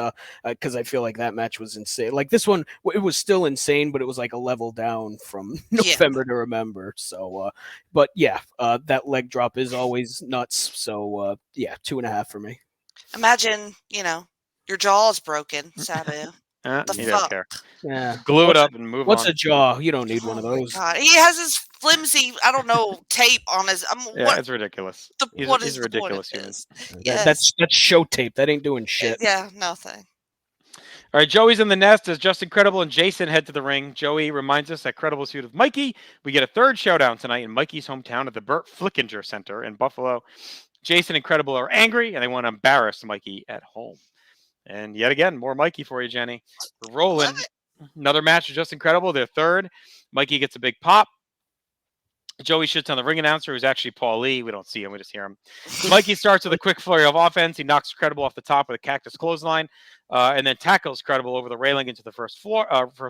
because I feel like that match was insane. Like this one, it was still insane, but it was like a level down from November to Remember. So, that leg drop is always nuts. So, 2.5 for me. Imagine, your jaw is broken, Sabu. You don't care. Yeah. Glue it up and move on. What's a jaw? You don't need one of those. God. He has his flimsy, I don't know, tape on his. It's ridiculous. He's a ridiculous human. That's show tape. That ain't doing shit. Yeah, nothing. All right, Joey's in the nest as Justin Credible and Jason head to the ring. Joey reminds us that Credible's feud with Mikey. We get a third showdown tonight in Mikey's hometown at the Burt Flickinger Center in Buffalo. Jason and Credible are angry and they want to embarrass Mikey at home. And yet again, more Mikey for you, Jenny. We're rolling. Another match with Justin Credible. Their third. Mikey gets a big pop. Joey shits on the ring announcer, who's actually Paul Lee. We don't see him. We just hear him. Mikey starts with a quick flurry of offense. He knocks Credible off the top with a cactus clothesline and then tackles Credible over the railing into the first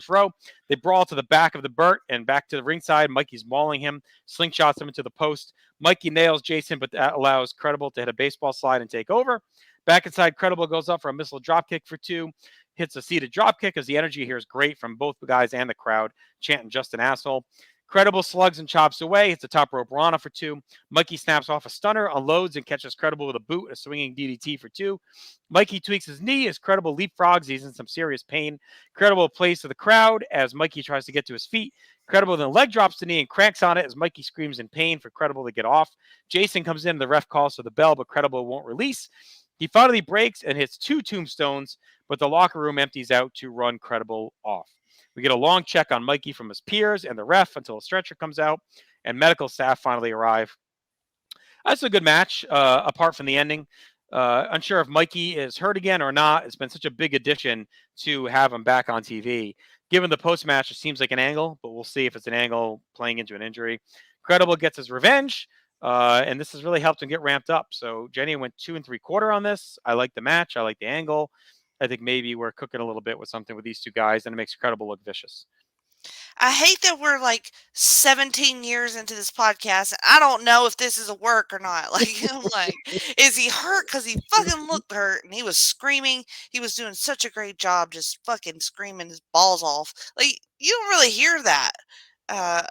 row. They brawl to the back of the Burt and back to the ringside. Mikey's mauling him, slingshots him into the post. Mikey nails Jason, but that allows Credible to hit a baseball slide and take over. Back inside, Credible goes up for a missile dropkick for 2. Hits a seated dropkick as the energy here is great from both the guys and the crowd, chanting just an asshole. Credible slugs and chops away. Hits a top rope Rana for 2. Mikey snaps off a stunner, unloads, and catches Credible with a boot, a swinging DDT for 2. Mikey tweaks his knee as Credible leapfrogs. He's in some serious pain. Credible plays to the crowd as Mikey tries to get to his feet. Credible then leg drops the knee and cranks on it as Mikey screams in pain for Credible to get off. Jason comes in. The ref calls for the bell, but Credible won't release. He finally breaks and hits 2 tombstones, but the locker room empties out to run Credible off. We get a long check on Mikey from his peers and the ref until a stretcher comes out and medical staff finally arrive. That's a good match, apart from the ending. Unsure if Mikey is hurt again or not. It's been such a big addition to have him back on TV. Given the post-match, it seems like an angle, but we'll see if it's an angle playing into an injury. Credible gets his revenge. And this has really helped him get ramped up. So Jenny went 2 3/4 on this. I like the match. I like the angle. I think maybe we're cooking a little bit with something with these two guys, and it makes Credible look vicious. I hate that we're like 17 years into this podcast, and I don't know if this is a work or not. Like, I'm like, is he hurt? Because he fucking looked hurt, and he was screaming. He was doing such a great job just fucking screaming his balls off. Like, you don't really hear that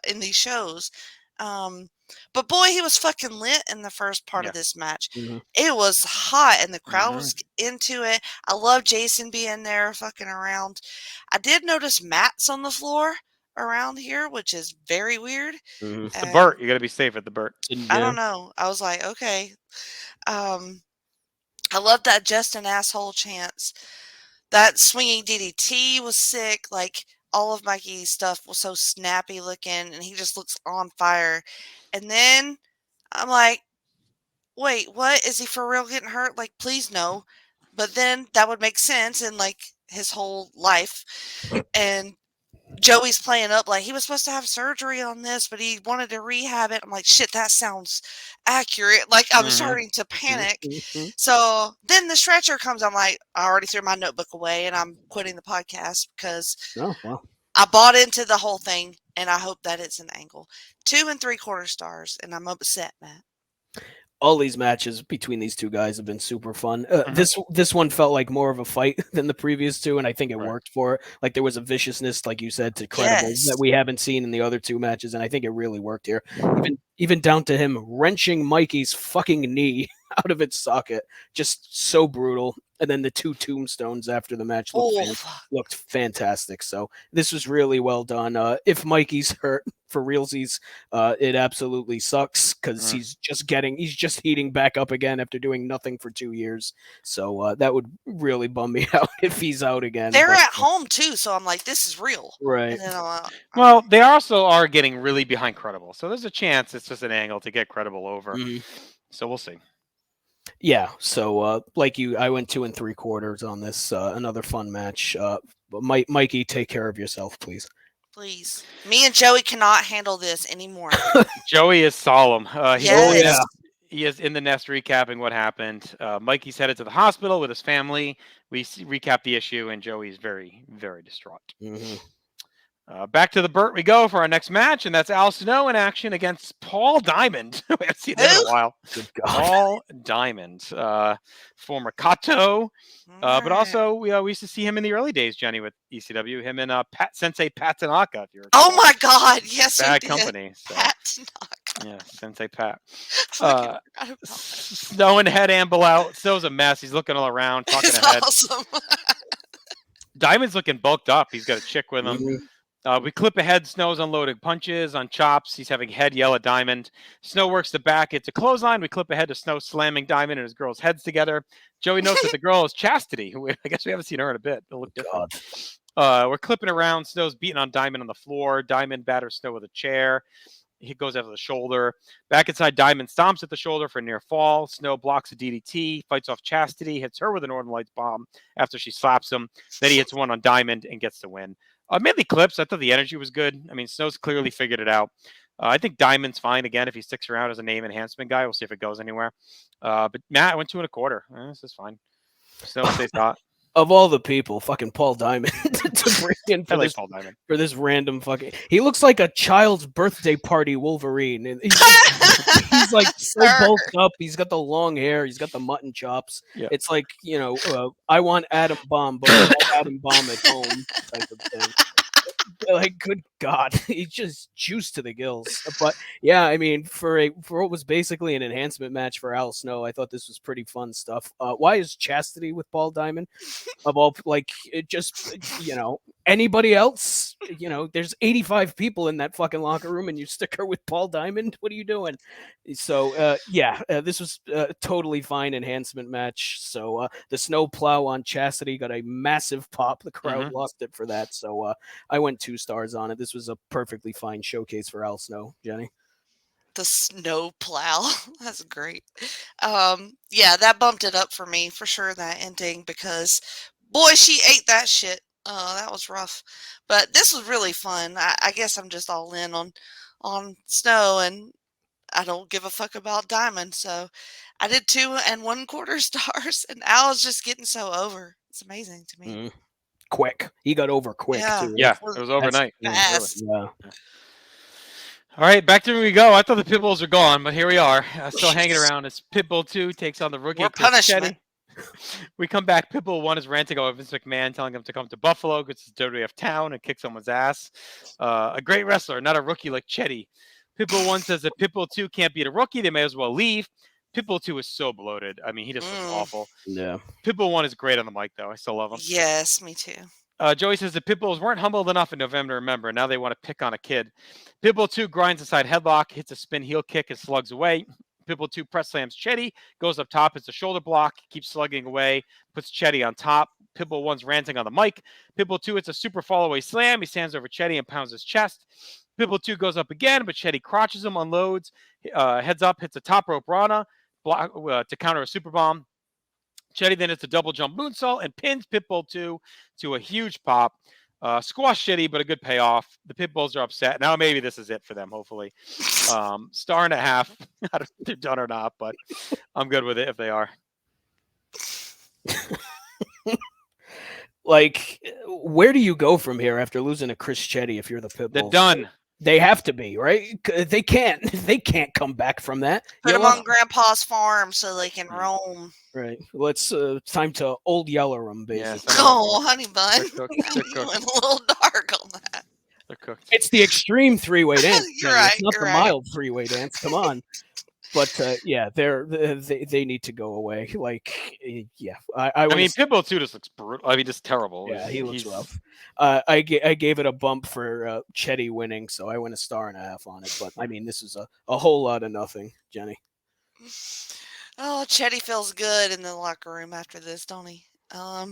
in these shows. But boy, he was fucking lit in the first part of this match. Mm-hmm. It was hot and the crowd was into it. I love Jason being there fucking around. I did notice mats on the floor around here, which is very weird. Mm-hmm. It's the Burt. You got to be safe at the Burt. I don't know. I was like, okay. I love that just an asshole chance. That swinging DDT was sick. Like, all of Mikey's stuff was so snappy looking, and he just looks on fire. And then I'm like, wait, what? Is he for real getting hurt? Like, please no. But then that would make sense in, like, his whole life. And Joey's playing up like he was supposed to have surgery on this, but he wanted to rehab it. I'm like, shit, that sounds accurate. Like, I'm starting to panic. So then the stretcher comes. I'm like, I already threw my notebook away, and I'm quitting the podcast because I bought into the whole thing, and I hope that it's an angle. 2 3/4 stars, and I'm upset, Matt. All these matches between these two guys have been super fun. This one felt like more of a fight than the previous two, and I think it worked for it. Like there was a viciousness, like you said, to Credible that we haven't seen in the other two matches, and I think it really worked here. Even down to him wrenching Mikey's fucking knee out of its socket, just so brutal. And then the two tombstones after the match looked fantastic. So this was really well done. If Mikey's hurt for realsies, it absolutely sucks because he's just heating back up again after doing nothing for 2 years. So that would really bum me out if he's out again. They're at home too, so I'm like, this is real, right? Well, they also are getting really behind Credible, so there's a chance it's just an angle to get Credible over. So we'll see. Yeah, so like you, I went 2 3/4 on this. Another fun match. Mikey, take care of yourself, please. Please. Me and Joey cannot handle this anymore. Joey is solemn. Yes. He is in the nest recapping what happened. Mikey's headed to the hospital with his family. We recap the issue, and Joey's very, very distraught. Back to the Burt we go for our next match, and that's Al Snow in action against Paul Diamond. We haven't seen him in a while. Paul Diamond, former Kato, but also we used to see him in the early days, Jenny, with ECW. Him and Sensei Pat Tanaka. If you're oh my God, yes, Bad Company. So. Pat Tanaka. Yeah, Sensei Pat. Snow and head amble out. Snow's a mess. He's looking all around, talking ahead. Awesome. Diamond's looking bulked up. He's got a chick with him. We clip ahead. Snow's unloading punches on chops. He's having head yell at Diamond. Snow works the back. It's a clothesline. We clip ahead to Snow slamming Diamond and his girl's heads together. Joey notes that the girl is Chastity, who I guess we haven't seen her in a bit. It'll look different. We're clipping around. Snow's beating on Diamond on the floor. Diamond batters Snow with a chair. He goes after the shoulder. Back inside, Diamond stomps at the shoulder for a near fall. Snow blocks a DDT, fights off Chastity, hits her with a Northern Lights bomb after she slaps him. Then he hits one on Diamond and gets the win. Mainly clips. I thought the energy was good. I mean, Snow's clearly figured it out. I think Diamond's fine again if he sticks around as a name enhancement guy. We'll see if it goes anywhere. But Matt, I went 2 1/4. This is fine. Snow stays hot. Of all the people, fucking Paul Diamond to bring in for, Paul Diamond. For this random fucking... He looks like a child's birthday party Wolverine. He's like so bulked up. He's got the long hair. He's got the mutton chops. Yeah. It's like, I want Atom Bomb, but I want Atom Bomb at home type of thing. Like, good God, he's just juiced to the gills. But yeah, I mean, for what was basically an enhancement match for Al Snow, I thought this was pretty fun stuff. Why is Chastity with Paul Diamond? Of all, like, it just, anybody else? There's 85 people in that fucking locker room, and you stick her with Paul Diamond. What are you doing? So this was a totally fine enhancement match. So the snow plow on Chastity got a massive pop. The crowd lost it for that. So I went 2 stars on it. This was a perfectly fine showcase for Al Snow. Jenny? The snow plow. That's great. That bumped it up for me for sure, that ending, because boy, she ate that shit. That was rough. But this was really fun. I guess I'm just all in on Snow, and I don't give a fuck about Diamond. So I did 2 1/4 stars, and Al's just getting so over. It's amazing to me. Quick. He got over quick, too. Yeah, it was overnight. Fast. Yeah. All right, back to where we go. I thought the Pitbulls are gone, but here we are, still hanging around as Pitbull 2 takes on the rookie. More punishment. We come back. Pitbull 1 is ranting about Vince McMahon, telling him to come to Buffalo, gets his WWF town, and kick someone's ass. A great wrestler, not a rookie like Chetty. Pitbull 1 says that Pitbull 2 can't beat a rookie. They may as well leave. Pitbull 2 is so bloated. I mean, he just looks awful. Yeah. Pitbull 1 is great on the mic, though. I still love him. Yes, me too. Joey says the Pitbulls weren't humbled enough in November to remember. Now they want to pick on a kid. Pitbull 2 grinds inside headlock, hits a spin heel kick, and slugs away. Pitbull 2 press slams Chetty, goes up top, hits a shoulder block, keeps slugging away, puts Chetty on top. Pitbull 1's ranting on the mic. Pitbull 2 hits a super fall-away slam. He stands over Chetty and pounds his chest. Pitbull 2 goes up again, but Chetty crotches him, unloads, heads up, hits a top rope Rana to counter a super bomb. Chetty then hits a double jump moonsault and pins Pitbull 2 to a huge pop. Squash Chetty, but a good payoff. The Pitbulls are upset. Now maybe this is it for them, hopefully. 1.5 stars. I don't know if they're done or not, but I'm good with it if they are. Like, where do you go from here after losing to Chris Chetty if you're the Pitbulls? They're done. They have to be, right? They can't come back from that. Put You them know what? on Grandpa's farm so they can roam. Right. Let's time to old yeller them, Yeah, basically. Oh, honey bun. They're cooked. You went a little dark on that. They're cooked. It's the extreme three-way dance. You're Kenny. right, It's not you're the right. mild three-way dance. Come on. But yeah, they need to go away. Like, yeah, I mean, Pitbull too just looks brutal. I mean, just terrible. Yeah, he looks rough. I gave it a bump for Chetty winning, so I went 1.5 stars on it. But I mean, this is a whole lot of nothing, Jenny. Oh, Chetty feels good in the locker room after this, don't he? I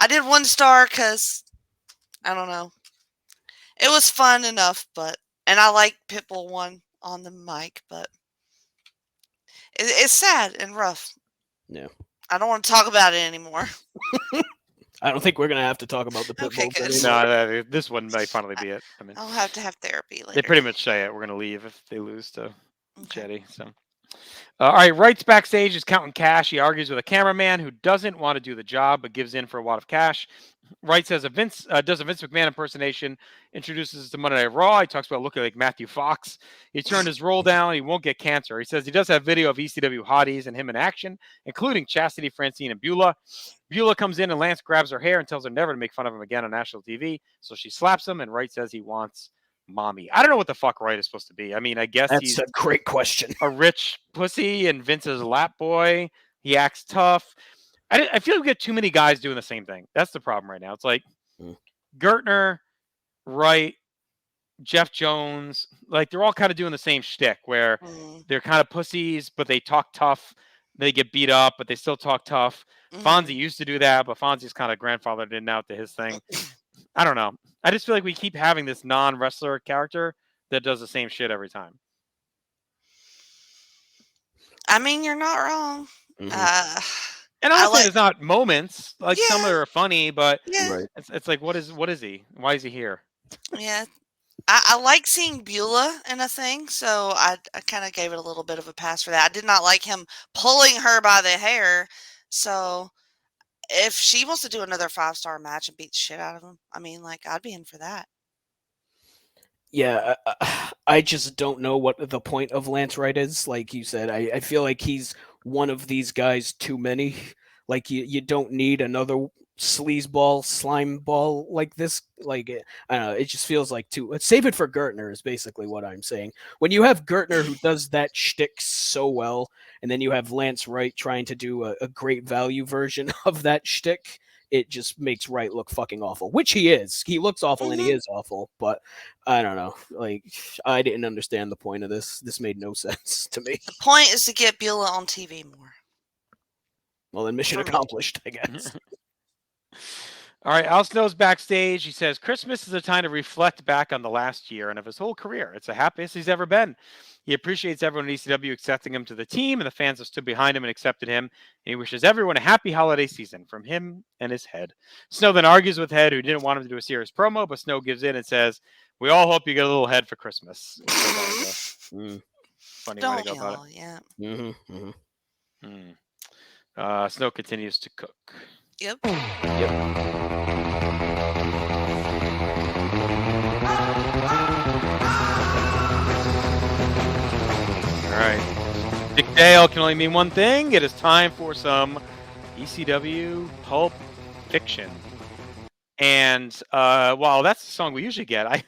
did 1 star because I don't know. It was fun enough, and I like Pitbull 1 on the mic, but it's sad and rough. Yeah. I don't want to talk about it anymore. I don't think we're gonna have to talk about the Okay, Pitbulls good. anymore. No, this one might finally be it. I mean, I'll have to have therapy later. they pretty much say it. We're gonna leave if they lose to Okay. Chetty. So, all right. Wright's backstage is counting cash. He argues with a cameraman who doesn't want to do the job but gives in for a wad of cash. Wright says does a Vince McMahon impersonation, introduces us to Monday Night Raw. He talks about looking like Matthew Fox. He turned his roll down. He won't get cancer. He says he does have video of ECW hotties and him in action, including Chastity, Francine, and Beulah. Beulah comes in and Lance grabs her hair and tells her never to make fun of him again on national TV. So she slaps him, and Wright says he wants mommy. I don't know what the fuck Wright is supposed to be. I mean, I guess That's he's a great question. a rich pussy and Vince's lap boy. He acts tough. I feel like we get too many guys doing the same thing. That's the problem right now. It's like Gertner, Wright, Jeff Jones, like they're all kind of doing the same shtick where they're kind of pussies, but they talk tough. They get beat up, but they still talk tough. Fonzie used to do that, but Fonzie's kind of grandfathered in now to his thing. I don't know. I just feel like we keep having this non-wrestler character that does the same shit every time. I mean, you're not wrong. And honestly, it's not moments. Like some of them are funny, but Yeah. it's like, what is he? Why is he here? Yeah. I like seeing Beulah in a thing, so I kind of gave it a little bit of a pass for that. I did not like him pulling her by the hair. So if she wants to do another 5-star match and beat the shit out of him, I mean, like, I'd be in for that. Yeah, I just don't know what the point of Lance Wright is. Like you said, I feel like he's one of these guys too many. Like you don't need another sleazeball, slime ball like this. Like I don't know, it just feels like too. Save it for Gertner is basically what I'm saying. When you have Gertner who does that shtick so well, and then you have Lance Wright trying to do a great value version of that shtick, it just makes Wright look fucking awful, which he is. He looks awful and he is awful, but I don't know. Like, I didn't understand the point of this. This made no sense to me. The point is to get Beulah on TV more. Well, then mission accomplished, I guess. All right, Al Snow's backstage. He says Christmas is a time to reflect back on the last year and of his whole career. It's the happiest he's ever been. He appreciates everyone at ECW accepting him to the team and the fans that stood behind him and accepted him. And he wishes everyone a happy holiday season from him and his head. Snow then argues with Head, who didn't want him to do a serious promo, but Snow gives in and says, "We all hope you get a little head for Christmas." Funny way to go about it. Yeah. Snow continues to cook. Yep. All right. Dick Dale can only mean one thing. It is time for some ECW Pulp Fiction. And while that's the song we usually get, I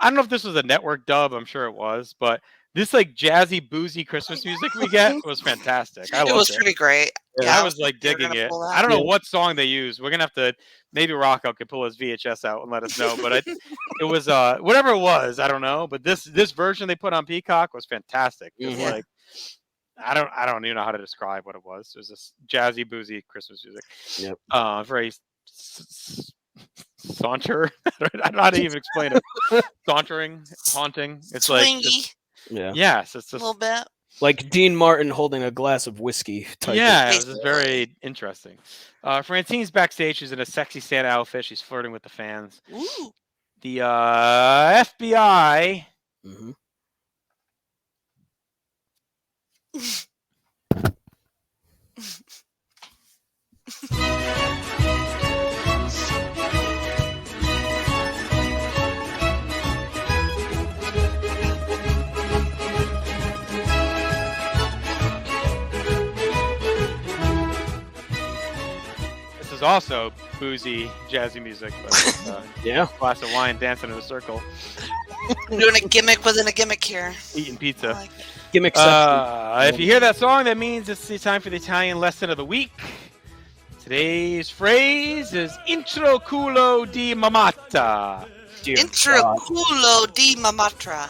don't know if this was a network dub. I'm sure it was, but this like jazzy, boozy Christmas music we get was fantastic. I loved it. It was pretty great. Yeah, I was like digging it. I don't know what song they used. We're gonna have to maybe Rocco could pull his VHS out and let us know. But it was whatever it was. I don't know. But this version they put on Peacock was fantastic. It was like I don't even know how to describe what it was. It was this jazzy, boozy Christmas music. Yep. Very saunter. I don't know how to even explain it. Sauntering, haunting. It's swingy. like just, Yeah. Yes, it's just A little bit. Like Dean Martin holding a glass of whiskey type. Yeah, it was just very interesting. Francine's backstage. She's in a sexy Santa outfit. She's flirting with the fans. Ooh. The FBI. is also boozy, jazzy music. But Yeah. glass of wine, dancing in a circle, I'm doing a gimmick within a gimmick here. eating I pizza. like it. Gimmick If you hear that song, that means it's the time for the Italian lesson of the week. Today's phrase is intro culo di mamata. Intraculo di mamatra.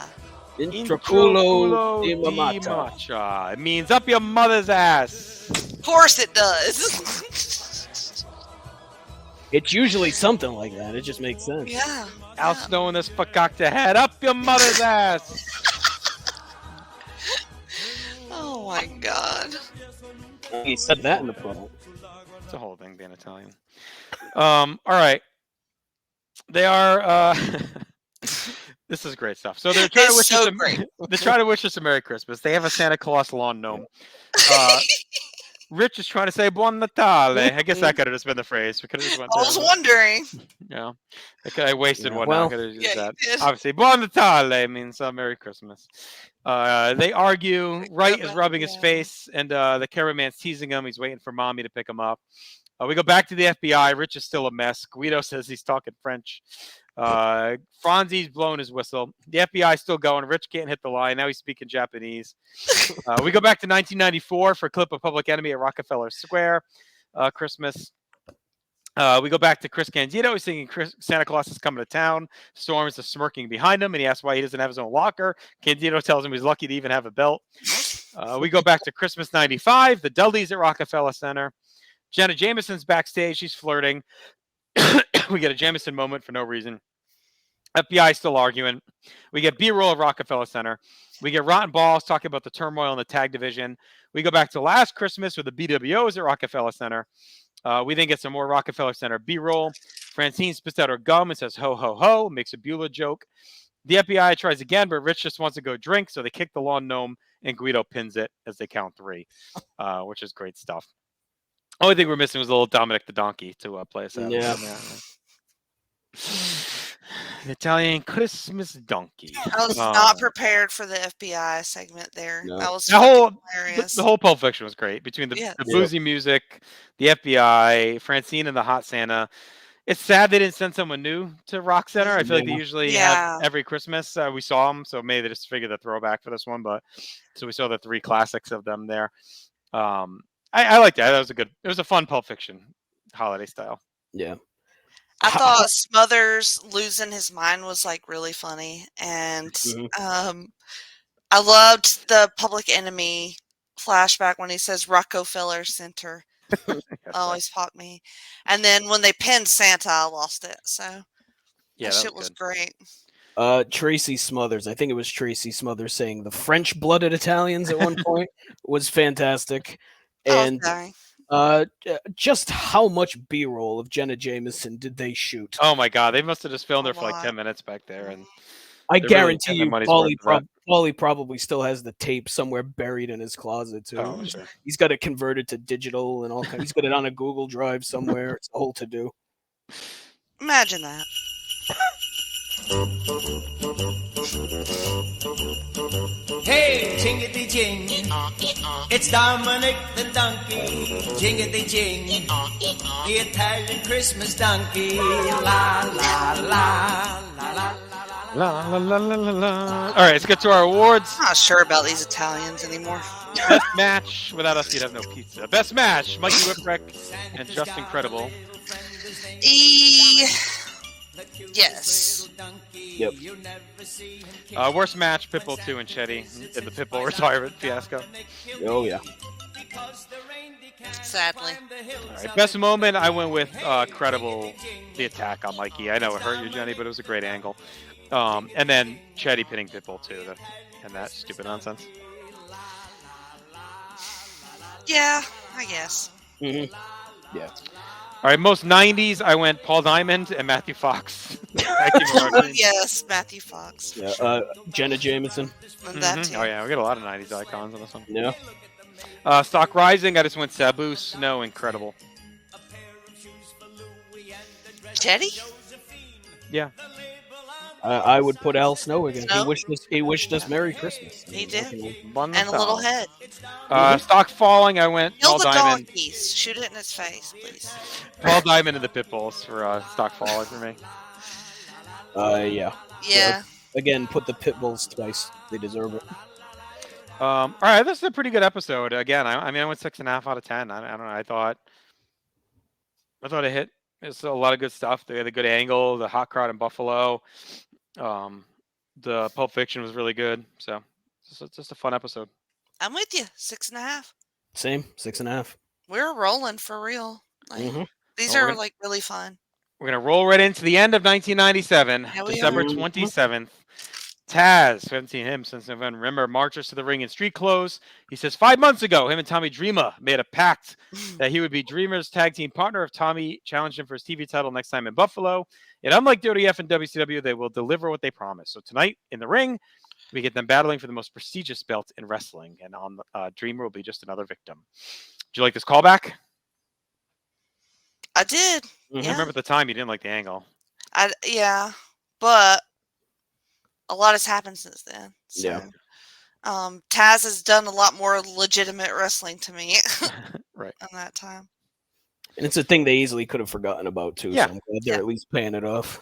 Intraculo di mamata. mamata. It means up your mother's ass. Of course it does. It's usually something like that. It just makes sense. Yeah. Al Snow in this fakakta head up your mother's ass. Oh my god. He said that in the promo. It's a whole thing being Italian. All right. They are. This is great stuff. So they're trying to wish us they're trying to wish us a Merry Christmas. They have a Santa Claus lawn gnome. Rich is trying to say Buon Natale. I guess that could have just been the phrase. We could have just went I was wondering. Yeah. I wasted one. Well, I could have used yeah, that. you did. Obviously, Buon Natale means Merry Christmas. They argue. Wright is rubbing his face, and the cameraman's teasing him. He's waiting for mommy to pick him up. We go back to the FBI. Rich is still a mess. Guido says he's talking French. Franzi's blowing his whistle. The FBI's still going. Rich can't hit the line. Now he's speaking Japanese. We go back to 1994 for a clip of Public Enemy at Rockefeller Square. Christmas. We go back to Chris Candido. He's singing Santa Claus is coming to town. Storm is smirking behind him, and he asks why he doesn't have his own locker. Candido tells him he's lucky to even have a belt. We go back to Christmas 95. The Dudleys at Rockefeller Center. Jenna Jameson's backstage. She's flirting. We get a Jameson moment for no reason. FBI still arguing. We get B-roll of Rockefeller Center. We get Rotten Balls talking about the turmoil in the tag division. We go back to last Christmas with the BWOs at Rockefeller Center. We then get some more Rockefeller Center B-roll. Francine spits out her gum and says, ho, ho, ho, makes a Beulah joke. The FBI tries again, but Rich just wants to go drink, so they kick the lawn gnome, and Guido pins it as they count 3, which is great stuff. Only thing we're missing was a little Dominic the Donkey to play us out. Yeah. The Italian Christmas donkey. I was not prepared for the FBI segment there. No. That was hilarious. The whole Pulp Fiction was great between the boozy music, the FBI, Francine, and the Hot Santa. It's sad they didn't send someone new to Rock Center. I feel like they usually have every Christmas. We saw them, so maybe they just figured the throwback for this one. But so we saw the 3 classics of them there. I liked that. It was a fun Pulp Fiction holiday style. Yeah. I thought Smothers losing his mind was like really funny, and I loved the Public Enemy flashback when he says Rockefeller Center. Always popped me. And then when they pinned Santa, I lost it. So that shit was great. Tracy Smothers, I think it was Tracy Smothers saying the French-blooded Italians at one point was fantastic. And just how much B-roll of Jenna Jameson did they shoot? Oh my god, they must have just filmed her for like 10 minutes back there, and I guarantee you, Paulie probably still has the tape somewhere buried in his closet too. Oh, sure. He's got it converted to digital and all kinds. He's got it on a Google Drive somewhere. It's a whole to do. Imagine that. Hey, jingity jing, it's Dominic the donkey. Jingity jing, the Italian Christmas donkey. La la la la la. La, la, la, la, la, la. All right, let's get to our awards. I'm not sure about these Italians anymore. Best match. Without us, you'd have no pizza. Best match. Mikey Whipwreck and Just Incredible. Yes. Yep. Worst match, Pitbull 2 and Chetty in the Pitbull retirement fiasco. Oh, yeah. Sadly. All right, best moment, I went with Credible, the attack on Mikey. I know it hurt you, Jenny, but it was a great angle. And then Chetty pinning Pitbull 2 and that stupid nonsense. Yeah, I guess. Mm-hmm. Yeah. All right, most 90s, I went Paul Diamond and Matthew Fox. Yes, Matthew Fox. Yeah, Jenna Jameson. And that too. Oh, yeah, we got a lot of 90s icons on this one. Yeah. Stock Rising, I just went Sabu, Snow, Incredible. Chetty? Yeah. I would put Al Snow again. Snow? He wished us Merry Christmas. He How did. can we- Won the And a little belt. head. Stock falling. I went Kill Paul the Diamond. donkeys. Shoot it in its face, please. Paul Diamond and the Pitbulls for stock falling for me. Yeah. Yeah. Again, put the Pitbulls twice. They deserve it. All right, this is a pretty good episode. Again, I mean, I went 6.5 out of 10. I don't know. I thought it hit. It's a lot of good stuff. They had a good angle. The hot crowd in Buffalo. The Pulp Fiction was really good. So it's just a fun episode. I'm with you. 6.5. Same, 6.5. We're rolling for real. Like, Mhm. These Well, are we're gonna- like really fun. We're gonna roll right into the end of 1997, Yeah, we December are. 27th. Taz, we haven't seen him since November. Remember, marches to the ring in street clothes. He says 5 months ago, him and Tommy Dreamer made a pact that he would be Dreamer's tag team partner if Tommy challenged him for his TV title next time in Buffalo. And unlike WWF and WCW, they will deliver what they promise. So tonight in the ring, we get them battling for the most prestigious belt in wrestling. And on Dreamer will be just another victim. Do you like this callback? I did. Mhm. I Yeah. remember at the time you didn't like the angle. Yeah. But a lot has happened since then. So, Yeah. Taz has done a lot more legitimate wrestling to me Right. in that time. And it's a thing they easily could have forgotten about, too. Yeah. So I'm glad they're Yeah. at least paying it off.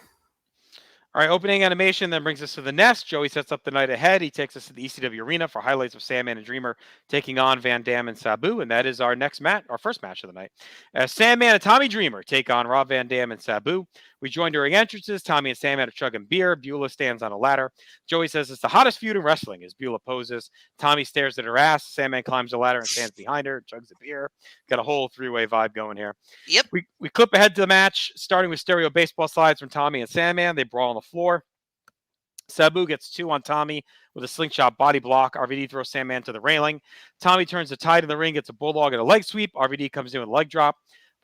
All right, opening animation then brings us to the nest. Joey sets up the night ahead. He takes us to the ECW arena for highlights of Sandman and Dreamer taking on Van Dam and Sabu, and that is our next match, our first match of the night. As Sandman and Tommy Dreamer take on Rob Van Dam and Sabu. We join during entrances. Tommy and Sandman are chugging beer. Beulah stands on a ladder. Joey says it's the hottest feud in wrestling as Beulah poses. Tommy stares at her ass. Sandman climbs the ladder and stands behind her, chugs the beer. Got a whole three-way vibe going here. Yep. We clip ahead to the match, starting with stereo baseball slides from Tommy and Sandman. They brawl on the floor. Sabu gets 2 on Tommy with a slingshot body block. RVD throws Sandman to the railing. Tommy turns the tide in the ring, gets a bulldog and a leg sweep. RVD comes in with a leg drop.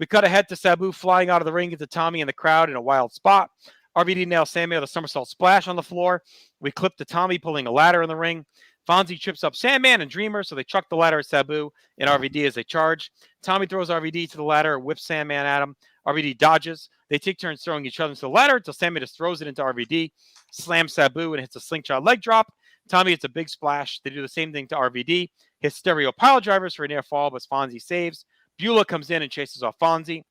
We cut ahead to Sabu flying out of the ring into Tommy and the crowd in a wild spot. RVD nails Sandman with a somersault splash on the floor. We clip to Tommy pulling a ladder in the ring. Fonzie trips up Sandman and Dreamer, so they chuck the ladder at Sabu and RVD as they charge. Tommy throws RVD to the ladder, whips Sandman at him. RVD dodges. They take turns throwing each other into the ladder until Sandman just throws it into RVD, slams Sabu, and hits a slingshot leg drop. Tommy hits a big splash. They do the same thing to RVD. Hits stereo pile drivers for a near fall, but Fonzie saves. Beulah comes in and chases off Fonzie.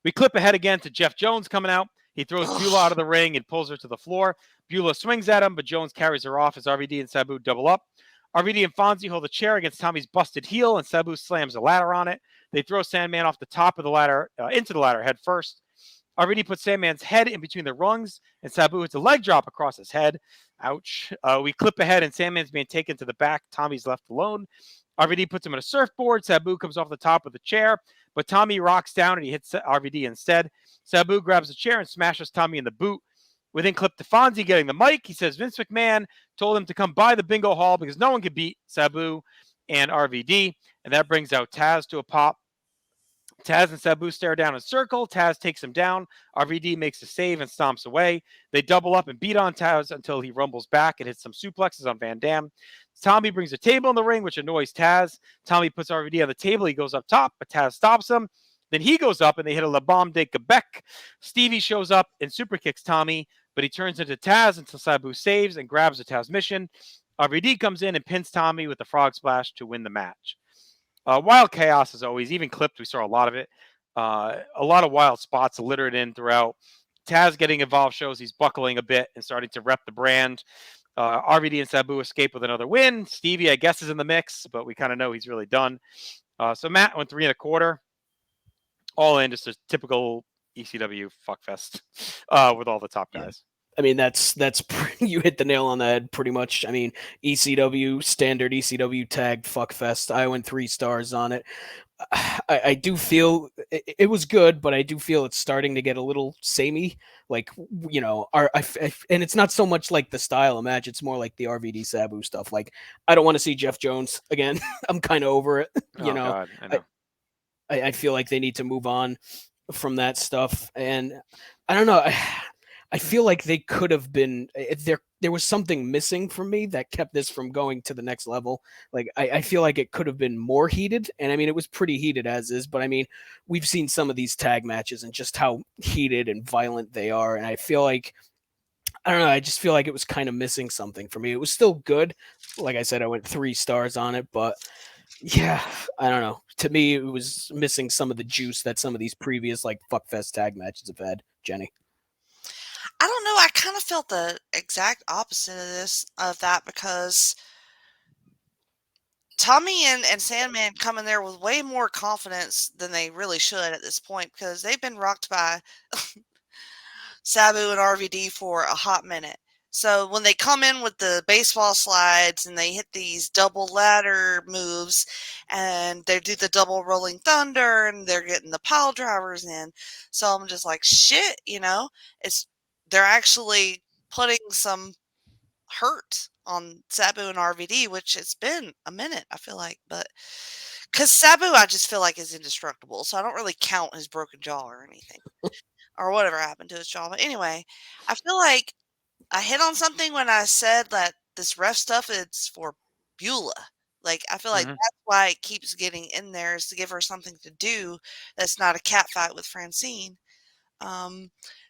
We clip ahead again to Jeff Jones coming out. He throws Beulah out of the ring and pulls her to the floor. Beulah swings at him, but Jones carries her off as RVD and Sabu double up. RVD and Fonzie hold a chair against Tommy's busted heel, and Sabu slams a ladder on it. They throw Sandman off the top of the ladder, into the ladder head first. RVD puts Sandman's head in between the rungs, and Sabu hits a leg drop across his head. Ouch. We clip ahead, and Sandman's being taken to the back. Tommy's left alone. RVD puts him on a surfboard. Sabu comes off the top of the chair, but Tommy rocks down, and he hits RVD instead. Sabu grabs the chair and smashes Tommy in the boot. We then clip to Fonzie getting the mic. He says Vince McMahon told him to come by the bingo hall because no one could beat Sabu and RVD, and that brings out Taz to a pop. Taz and Sabu stare down in a circle. Taz takes him down. RVD makes a save and stomps away. They double up and beat on Taz until he rumbles back and hits some suplexes on Van Dam. Tommy brings a table in the ring, which annoys Taz. Tommy puts RVD on the table. He goes up top, but Taz stops him. Then he goes up and they hit a La Bombe de Quebec. Stevie shows up and super kicks Tommy, but he turns into Taz until Sabu saves and grabs the Taz mission. RVD comes in and pins Tommy with the frog splash to win the match. Wild chaos as always, even clipped. We saw a lot of it. A lot of wild spots littered in throughout. Taz getting involved shows he's buckling a bit and starting to rep the brand. RVD and Sabu escape with another win. Stevie, I guess, is in the mix, but we kind of know he's really done. So Matt went 3 1/4. All in, just a typical ECW fuckfest with all the top guys. I mean, that's you hit the nail on the head pretty much. I mean, ECW, standard ECW tag fuckfest. I went 3 stars on it. I do feel it was good, but I do feel it's starting to get a little samey. Like, you know, and it's not so much like the style of match. It's more like the RVD Sabu stuff. Like, I don't want to see Jeff Jones again. I'm kind of over it. You know, God, I know. I feel like they need to move on from that stuff. And I don't know. I feel like they could have been there was something missing from me that kept this from going to the next level. Like, I feel like it could have been more heated. And I mean, it was pretty heated as is, but I mean, we've seen some of these tag matches and just how heated and violent they are. And I feel like I don't know. I just feel like it was kind of missing something for me. It was still good. Like I said, I went 3 stars on it, but yeah, I don't know. To me, it was missing some of the juice that some of these previous like Fuckfest tag matches have had. Jenny. I don't know. I kind of felt the exact opposite of that because Tommy and Sandman come in there with way more confidence than they really should at this point because they've been rocked by Sabu and RVD for a hot minute. So when they come in with the baseball slides and they hit these double ladder moves and they do the double rolling thunder and they're getting the pile drivers in. So I'm just like, shit, they're actually putting some hurt on Sabu and RVD, which it's been a minute, I feel like. But because Sabu, I just feel like is indestructible. So I don't really count his broken jaw or anything or whatever happened to his jaw. But anyway, I feel like I hit on something when I said that this ref stuff is for Beulah. Like, I feel like that's why it keeps getting in there is to give her something to do that's not a cat fight with Francine.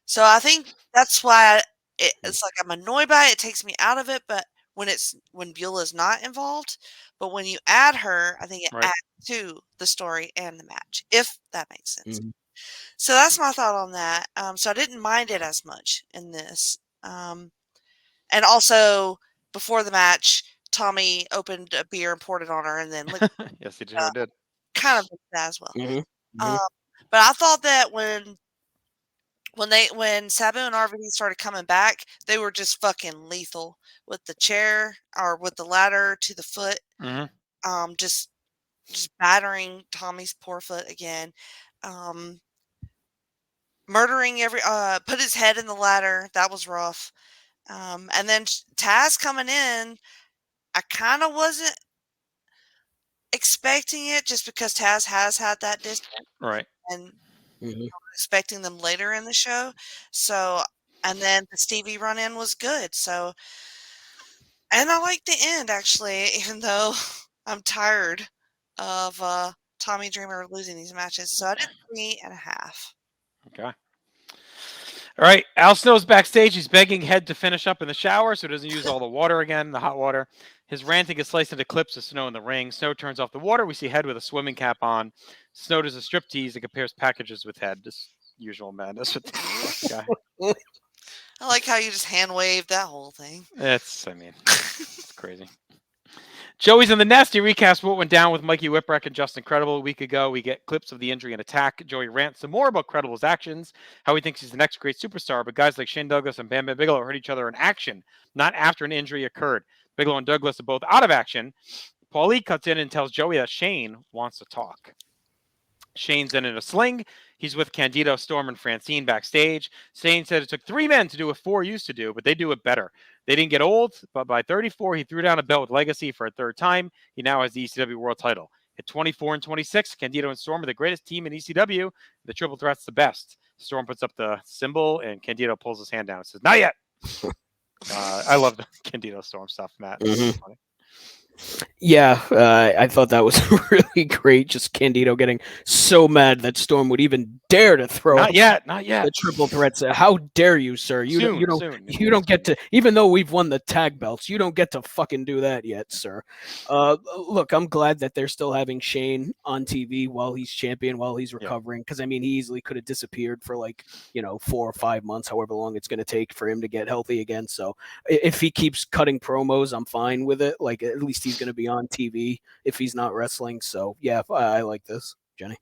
So I think that's why it's like I'm annoyed by it. It takes me out of it, but when Beulah's not involved, but when you add her, I think it adds to the story and the match, if that makes sense. So that's my thought on that. So I didn't mind it as much in this. And also before the match, Tommy opened a beer and poured it on her, and then yes, he sure did. Kind of that as well. But I thought that when Sabu and RVD started coming back, they were just fucking lethal with the chair or with the ladder to the foot. Just battering Tommy's poor foot again. Murdering put his head in the ladder. That was rough. And then Taz coming in, I kind of wasn't expecting it just because Taz has had that distance. Right. And expecting them later in the show. So, and then the Stevie run-in was good. So, and I like the end, actually, even though I'm tired of Tommy Dreamer losing these matches. So I did 3.5. Okay. All right. Al Snow's backstage. He's begging Head to finish up in the shower so he doesn't use all the water again, the hot water. His ranting gets sliced into clips of Snow in the ring. Snow turns off the water. We see Head with a swimming cap on. Snow does a striptease and compares packages with Head. Just usual madness with this guy. I like how you just hand waved that whole thing. It's crazy. Joey's in the nest. He recaps what went down with Mikey Whipwreck and Justin Credible a week ago. We get clips of the injury and attack. Joey rants some more about Credible's actions, how he thinks he's the next great superstar, but guys like Shane Douglas and Bam Bam Bigelow hurt each other in action, not after an injury occurred. Bigelow and Douglas are both out of action. Paulie cuts in and tells Joey that Shane wants to talk. Shane's in a sling. He's with Candido, Storm, and Francine backstage. Shane said it took 3 men to do what 4 used to do, but they do it better. They didn't get old, but by 34, he threw down a belt with Legacy for a 3rd time. He now has the ECW World title. At 24 and 26, Candido and Storm are the greatest team in ECW. The Triple Threat's the best. Storm puts up the symbol, and Candido pulls his hand down and says, "Not yet." I love the Candido Storm stuff, Matt. Funny. Yeah, I thought that was really great. Just Candido getting so mad that Storm would even dare to throw not yet the triple threats. How dare you, sir? You don't get to, even though we've won the tag belts, you don't get to fucking do that yet, sir. Look, I'm glad that they're still having Shane on TV while he's champion, while he's recovering. Because I mean, he easily could have disappeared for 4 or 5 months, however long it's going to take for him to get healthy again. So if he keeps cutting promos, I'm fine with it. Like, at least he's going to be on TV if he's not wrestling. So yeah, I like this, Jenny.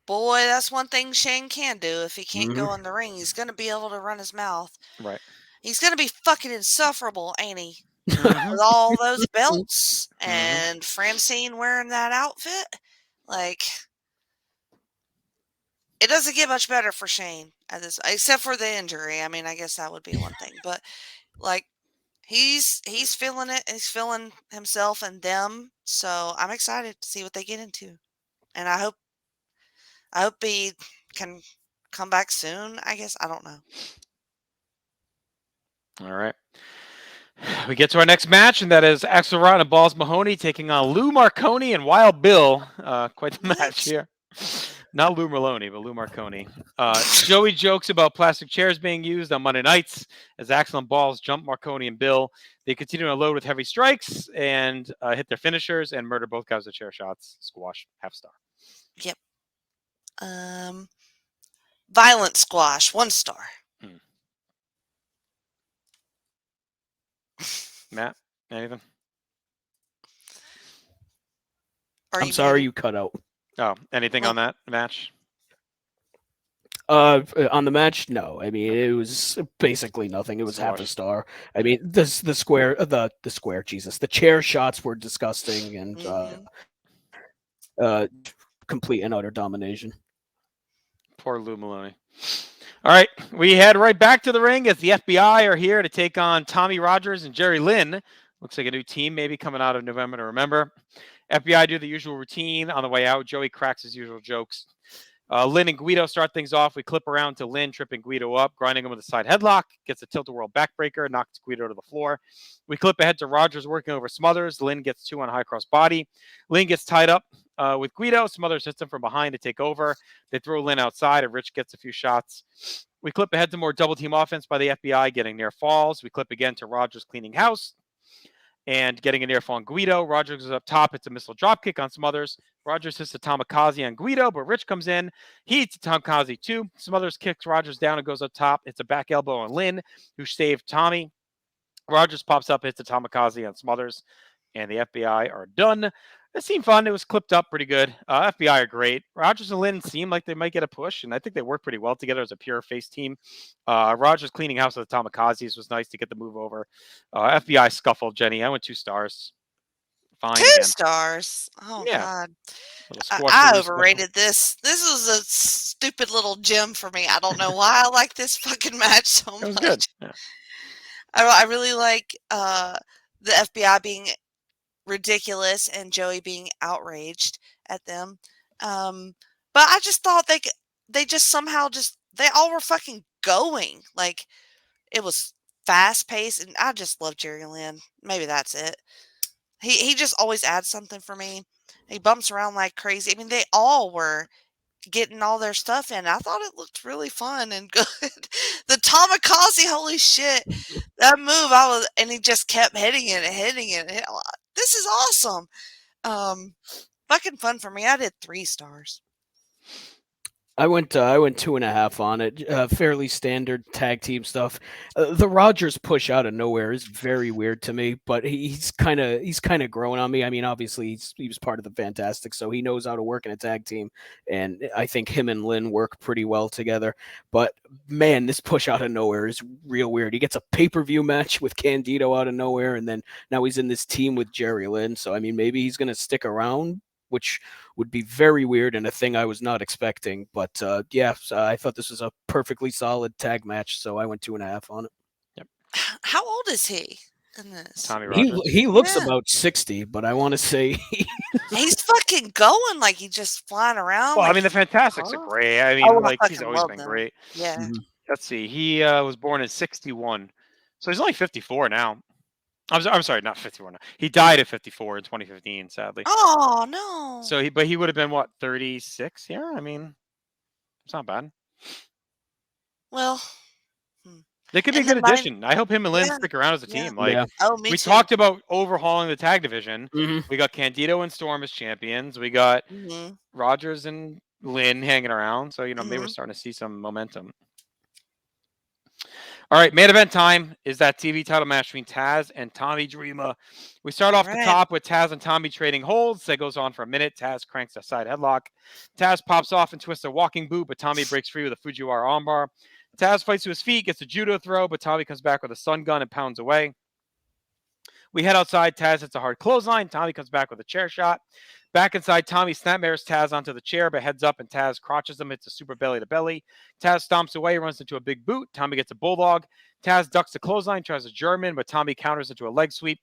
Boy, that's one thing Shane can do. If he can't go in the ring, he's going to be able to run his mouth. Right. He's going to be fucking insufferable, ain't he? With all those belts and Francine wearing that outfit. Like, it doesn't get much better for Shane at this, except for the injury. I mean, I guess that would be one thing, but like, he's feeling it. He's feeling himself and them. So I'm excited to see what they get into, and I hope he can come back soon. I guess, I don't know. All right. We get to our next match, and that is Axelrod and Balls Mahoney taking on Lou Marconi and Wild Bill. Quite the match here. Not Lou Merlone, but Lou Marconi. Joey jokes about plastic chairs being used on Monday nights as Axel and Balls jump Marconi and Bill. They continue to load with heavy strikes and hit their finishers and murder both guys with chair shots. Squash, half star. Yep. Violent squash, 1 star. Matt, anything? I'm sorry, you cut out. Oh, anything on that match? On the match, no. I mean, it was basically nothing. It was half a star. I mean, the square, Jesus, the chair shots were disgusting and complete and utter domination. Poor Lou Maloney. All right, we head right back to the ring as the FBI are here to take on Tommy Rogers and Jerry Lynn. Looks like a new team maybe coming out of November to Remember. FBI do the usual routine. On the way out, Joey cracks his usual jokes. Lynn and Guido start things off. We clip around to Lynn tripping Guido up, grinding him with a side headlock, gets a tilt-a-whirl backbreaker, knocks Guido to the floor. We clip ahead to Rogers working over Smothers. Lynn gets 2 on a high-cross body. Lynn gets tied up with Guido. Smothers hits him from behind to take over. They throw Lynn outside, and Rich gets a few shots. We clip ahead to more double-team offense by the FBI, getting near falls. We clip again to Rogers cleaning house and getting a near fall on Guido. Rogers is up top. It's a missile dropkick on Smothers. Rogers hits a Tamikaze on Guido, but Rich comes in. He hits a Tamikaze too. Smothers kicks Rogers down and goes up top. It's a back elbow on Lynn, who saved Tommy. Rogers pops up, hits a Tamikaze on Smothers, and the FBI are done. It seemed fun. It was clipped up pretty good. FBI are great. Rogers and Lynn seem like they might get a push, and I think they work pretty well together as a pure face team. Rogers cleaning house with the Tamakazes was nice to get the move over. FBI scuffled, Jenny. I went 2 stars. Fine. 2 again. stars. Oh, Yeah. God. I overrated this. This was a stupid little gem for me. I don't know why I like this fucking match so much. It was good. Yeah. I really like the FBI being ridiculous and Joey being outraged at them. But I just thought they just somehow they all were fucking going. Like, it was fast paced, and I just love Jerry Lynn. Maybe that's it. He just always adds something for me. He bumps around like crazy. I mean, they all were getting all their stuff in. I thought it looked really fun and good. The Tamikaze, holy shit. That move, and he just kept hitting it and hitting it. This is awesome. Fucking fun for me. I did 3 stars. I went 2.5 on it. Fairly standard tag team stuff. The Rogers push out of nowhere is very weird to me, but he's kind of growing on me. I mean, obviously he was part of the Fantastic, so he knows how to work in a tag team, and I think him and Lynn work pretty well together. But man, this push out of nowhere is real weird. He gets a pay-per-view match with Candido out of nowhere, and then now he's in this team with Jerry Lynn. So I mean, maybe he's gonna stick around, which would be very weird and a thing I was not expecting. But yeah, so I thought this was a perfectly solid tag match, so I went 2.5 on it. Yep. How old is he in this? Tommy Rogers. He looks about 60, but I want to say he's fucking going like he's just flying around. Well, like I mean, the Fantastics are great. I mean, like he's always been great. Yeah. Mhm. Let's see. He was born in 61, so he's only 54 now. I'm sorry, not 54 now. He died at 54 in 2015, sadly. Oh no. So he would have been what, 36? Yeah, I mean, it's not bad. Well, They could be a good addition. I hope him and Lynn stick around as a team. Like me we too. talked about overhauling the tag division. Mhm. We got Candido and Storm as champions. We got Rogers and Lynn hanging around. So maybe we're starting to see some momentum. All right, main event time is that TV title match between Taz and Tommy Dreamer. We start off the top with Taz and Tommy trading holds. That goes on for a minute. Taz cranks a side headlock. Taz pops off and twists a walking boot, but Tommy breaks free with a Fujiwara armbar. Taz fights to his feet, gets a judo throw, but Tommy comes back with a stun gun and pounds away. We head outside. Taz hits a hard clothesline. Tommy comes back with a chair shot. Back inside, Tommy snapmares Taz onto the chair, but heads up and Taz crotches him. It's a super belly to belly. Taz stomps away, runs into a big boot. Tommy gets a bulldog. Taz ducks the clothesline, tries a German, but Tommy counters into a leg sweep.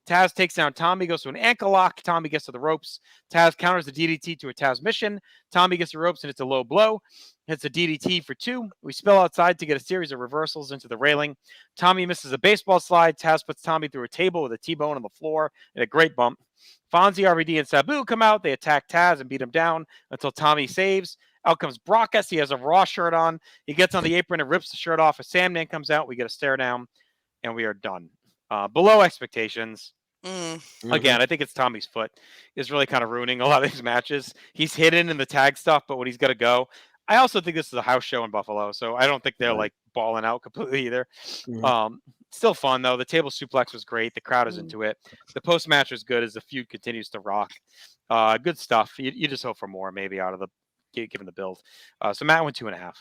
Taz takes down Tommy, goes to an ankle lock. Tommy gets to the ropes. Taz counters the DDT to a Taz mission. Tommy gets the ropes and it's a low blow. Hits a DDT for 2. We spill outside to get a series of reversals into the railing. Tommy misses a baseball slide. Taz puts Tommy through a table with a T-bone on the floor and a great bump. Fonzie, RVD, and Sabu come out. They attack Taz and beat him down until Tommy saves. Out comes Brockus. He has a Raw shirt on. He gets on the apron and rips the shirt off. A Sandman comes out. We get a stare down, and we are done. Below expectations. Again, I think it's Tommy's foot is really kind of ruining a lot of these matches. He's hidden in the tag stuff, but when he's got to go, I also think this is a house show in Buffalo, so I don't think they're like balling out completely either. Still fun though. The table suplex was great. The crowd is into it. The post match was good as the feud continues to rock. Good stuff. You just hope for more maybe out of the given the build. So Matt went 2.5.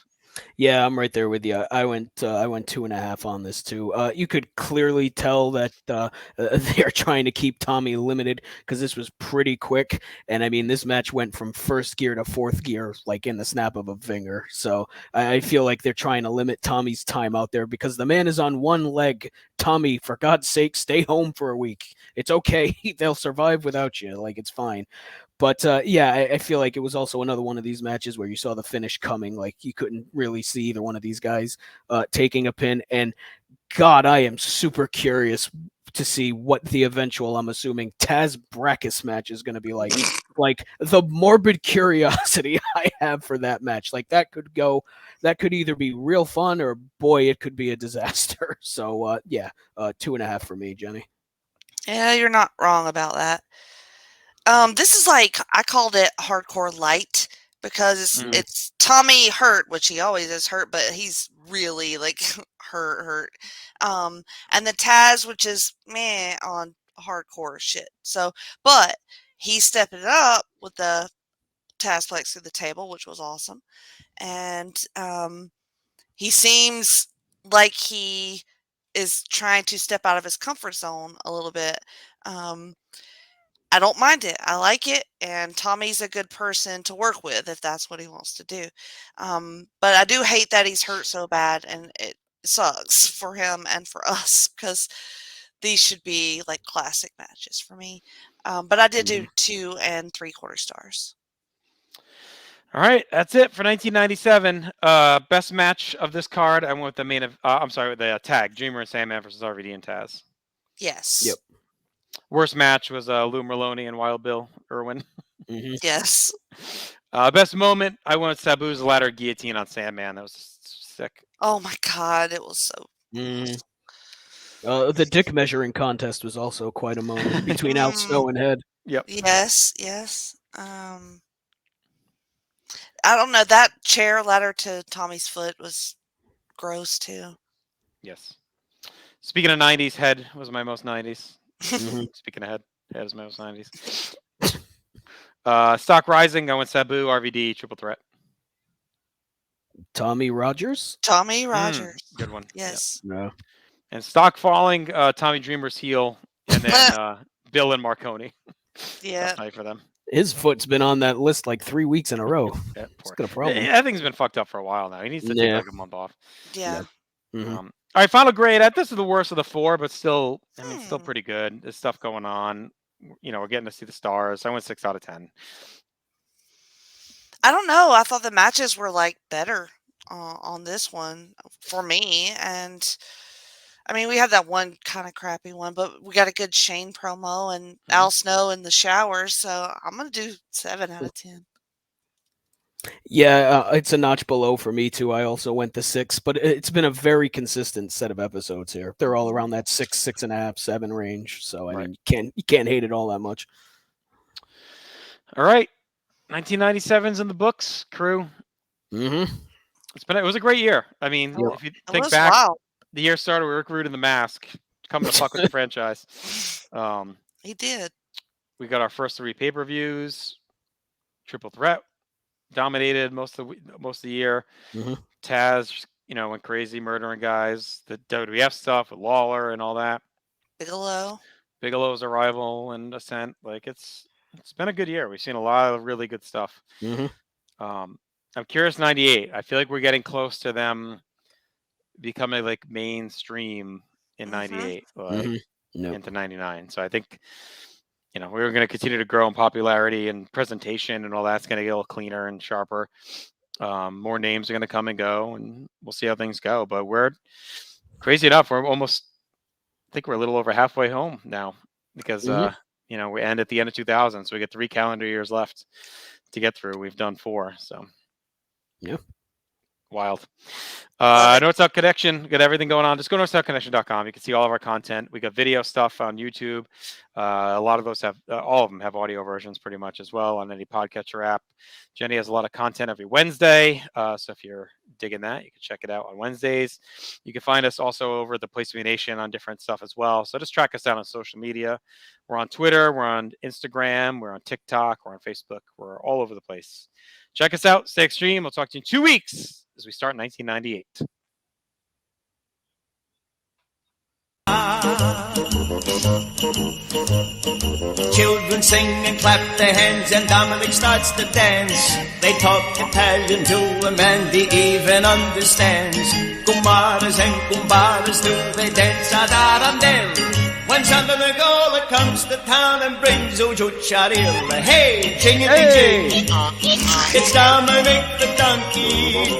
Yeah, I'm right there with you. I went 2.5 on this too. You could clearly tell that they're trying to keep Tommy limited because this was pretty quick. And I mean, this match went from first gear to fourth gear like in the snap of a finger. So I feel like they're trying to limit Tommy's time out there because the man is on one leg. Tommy, for God's sake, stay home for a week. It's okay. They'll survive without you. Like, it's fine. But yeah, I feel like it was also another one of these matches where you saw the finish coming. Like, you couldn't really see either one of these guys taking a pin. And God, I am super curious to see what the eventual, I'm assuming, Taz Brackus match is going to be like. Like, the morbid curiosity I have for that match. Like, that could either be real fun or, boy, it could be a disaster. So, yeah, 2.5 for me, Jenny. Yeah, you're not wrong about that. This is like, I called it hardcore light because it's Tommy hurt, which he always is hurt, but he's really like hurt. And the Taz, which is on hardcore shit. So, but he stepped it up with the Tazplex through the table, which was awesome. And he seems like he is trying to step out of his comfort zone a little bit. I don't mind it. I like it. And Tommy's a good person to work with if that's what he wants to do. But I do hate that he's hurt so bad, and it sucks for him and for us because these should be like classic matches for me. But I did do 2 3/4 stars. All right, that's it for 1997. Best match of this card. I went with the with the tag Dreamer and Sandman versus RVD and Taz. Yes. Yep. Worst match was Lou Merlone and Wild Bill Irwin. Yes. Best moment, I went with Sabu's ladder guillotine on Sandman. That was sick. Oh my God, it was so. The dick measuring contest was also quite a moment between Al Snow and Head. Yep. Yes. I don't know. That chair ladder to Tommy's foot was gross too. Yes. Speaking of 90s, Head was my most 90s. Speaking of Head is my most 90s. Stock Rising, I went Sabu, RVD, Triple Threat. Tommy Rogers? Tommy Rogers. Good one. Yes. Yep. No. And Stock Falling, Tommy Dreamer's heel, and then Bill and Marconi. Yeah. Tough night for them. His foot's been on that list like 3 weeks in a row. Yeah, It's got a problem. that thing's been fucked up for a while now. He needs to take like a month off. Yeah. All right, final grade. This is the worst of the 4, but still, still pretty good. There's stuff going on. We're getting to see the stars. I went 6 out of 10. I don't know. I thought the matches were like better on this one for me. And I mean, we had that one kind of crappy one, but we got a good Shane promo and Al Snow in the shower. So I'm going to do 7 out of 10. Yeah, it's a notch below for me too. I also went to 6, but it's been a very consistent set of episodes here. They're all around that 6, 6.5, 7 range. So I mean, you can't hate it all that much. All right, 1997's in the books, crew. Mm-hmm. It was a great year. I mean, if you think back, the year started with Rick Rude and the Mask coming to fuck with the franchise. He did. We got our first 3 pay-per-views. Triple Threat dominated most of the year. Taz, went crazy murdering guys. The WWF stuff with Lawler and all that. Bigelow's arrival and ascent. Like it's been a good year. We've seen a lot of really good stuff. I'm curious. 98. I feel like we're getting close to them becoming like mainstream in 98, into 99. So I think we're going to continue to grow in popularity and presentation, and all that's going to get a little cleaner and sharper. More names are going to come and go, and we'll see how things go. But we're crazy enough. We're almost, I think we're a little over halfway home now because, we end at the end of 2000. So we get 3 calendar years left to get through. We've done 4. So Yeah. Wild. Love it. North South Connection, got everything going on. Just go to northsouthconnection.com. You can see all of our content. We got video stuff on YouTube. A lot of those have, all of them have audio versions pretty much as well on any podcatcher app. Jenny has a lot of content every Wednesday. So if you're digging that, you can check it out on Wednesdays. You can find us also over at the Place to Be Nation on different stuff as well. So just track us down on social media. We're on Twitter. We're on Instagram. We're on TikTok. We're on Facebook. We're all over the place. Check us out. Stay extreme. We'll talk to you in 2 weeks as we start 1998. Children sing and clap their hands and Dominic starts to dance. They talk Italian to him and he even understands. Kumaras and kumbaras do they dance ad arandel. When Santa Nicola comes to town and brings Ujucharilla, hey, jingity jing, it's Dominic the donkey.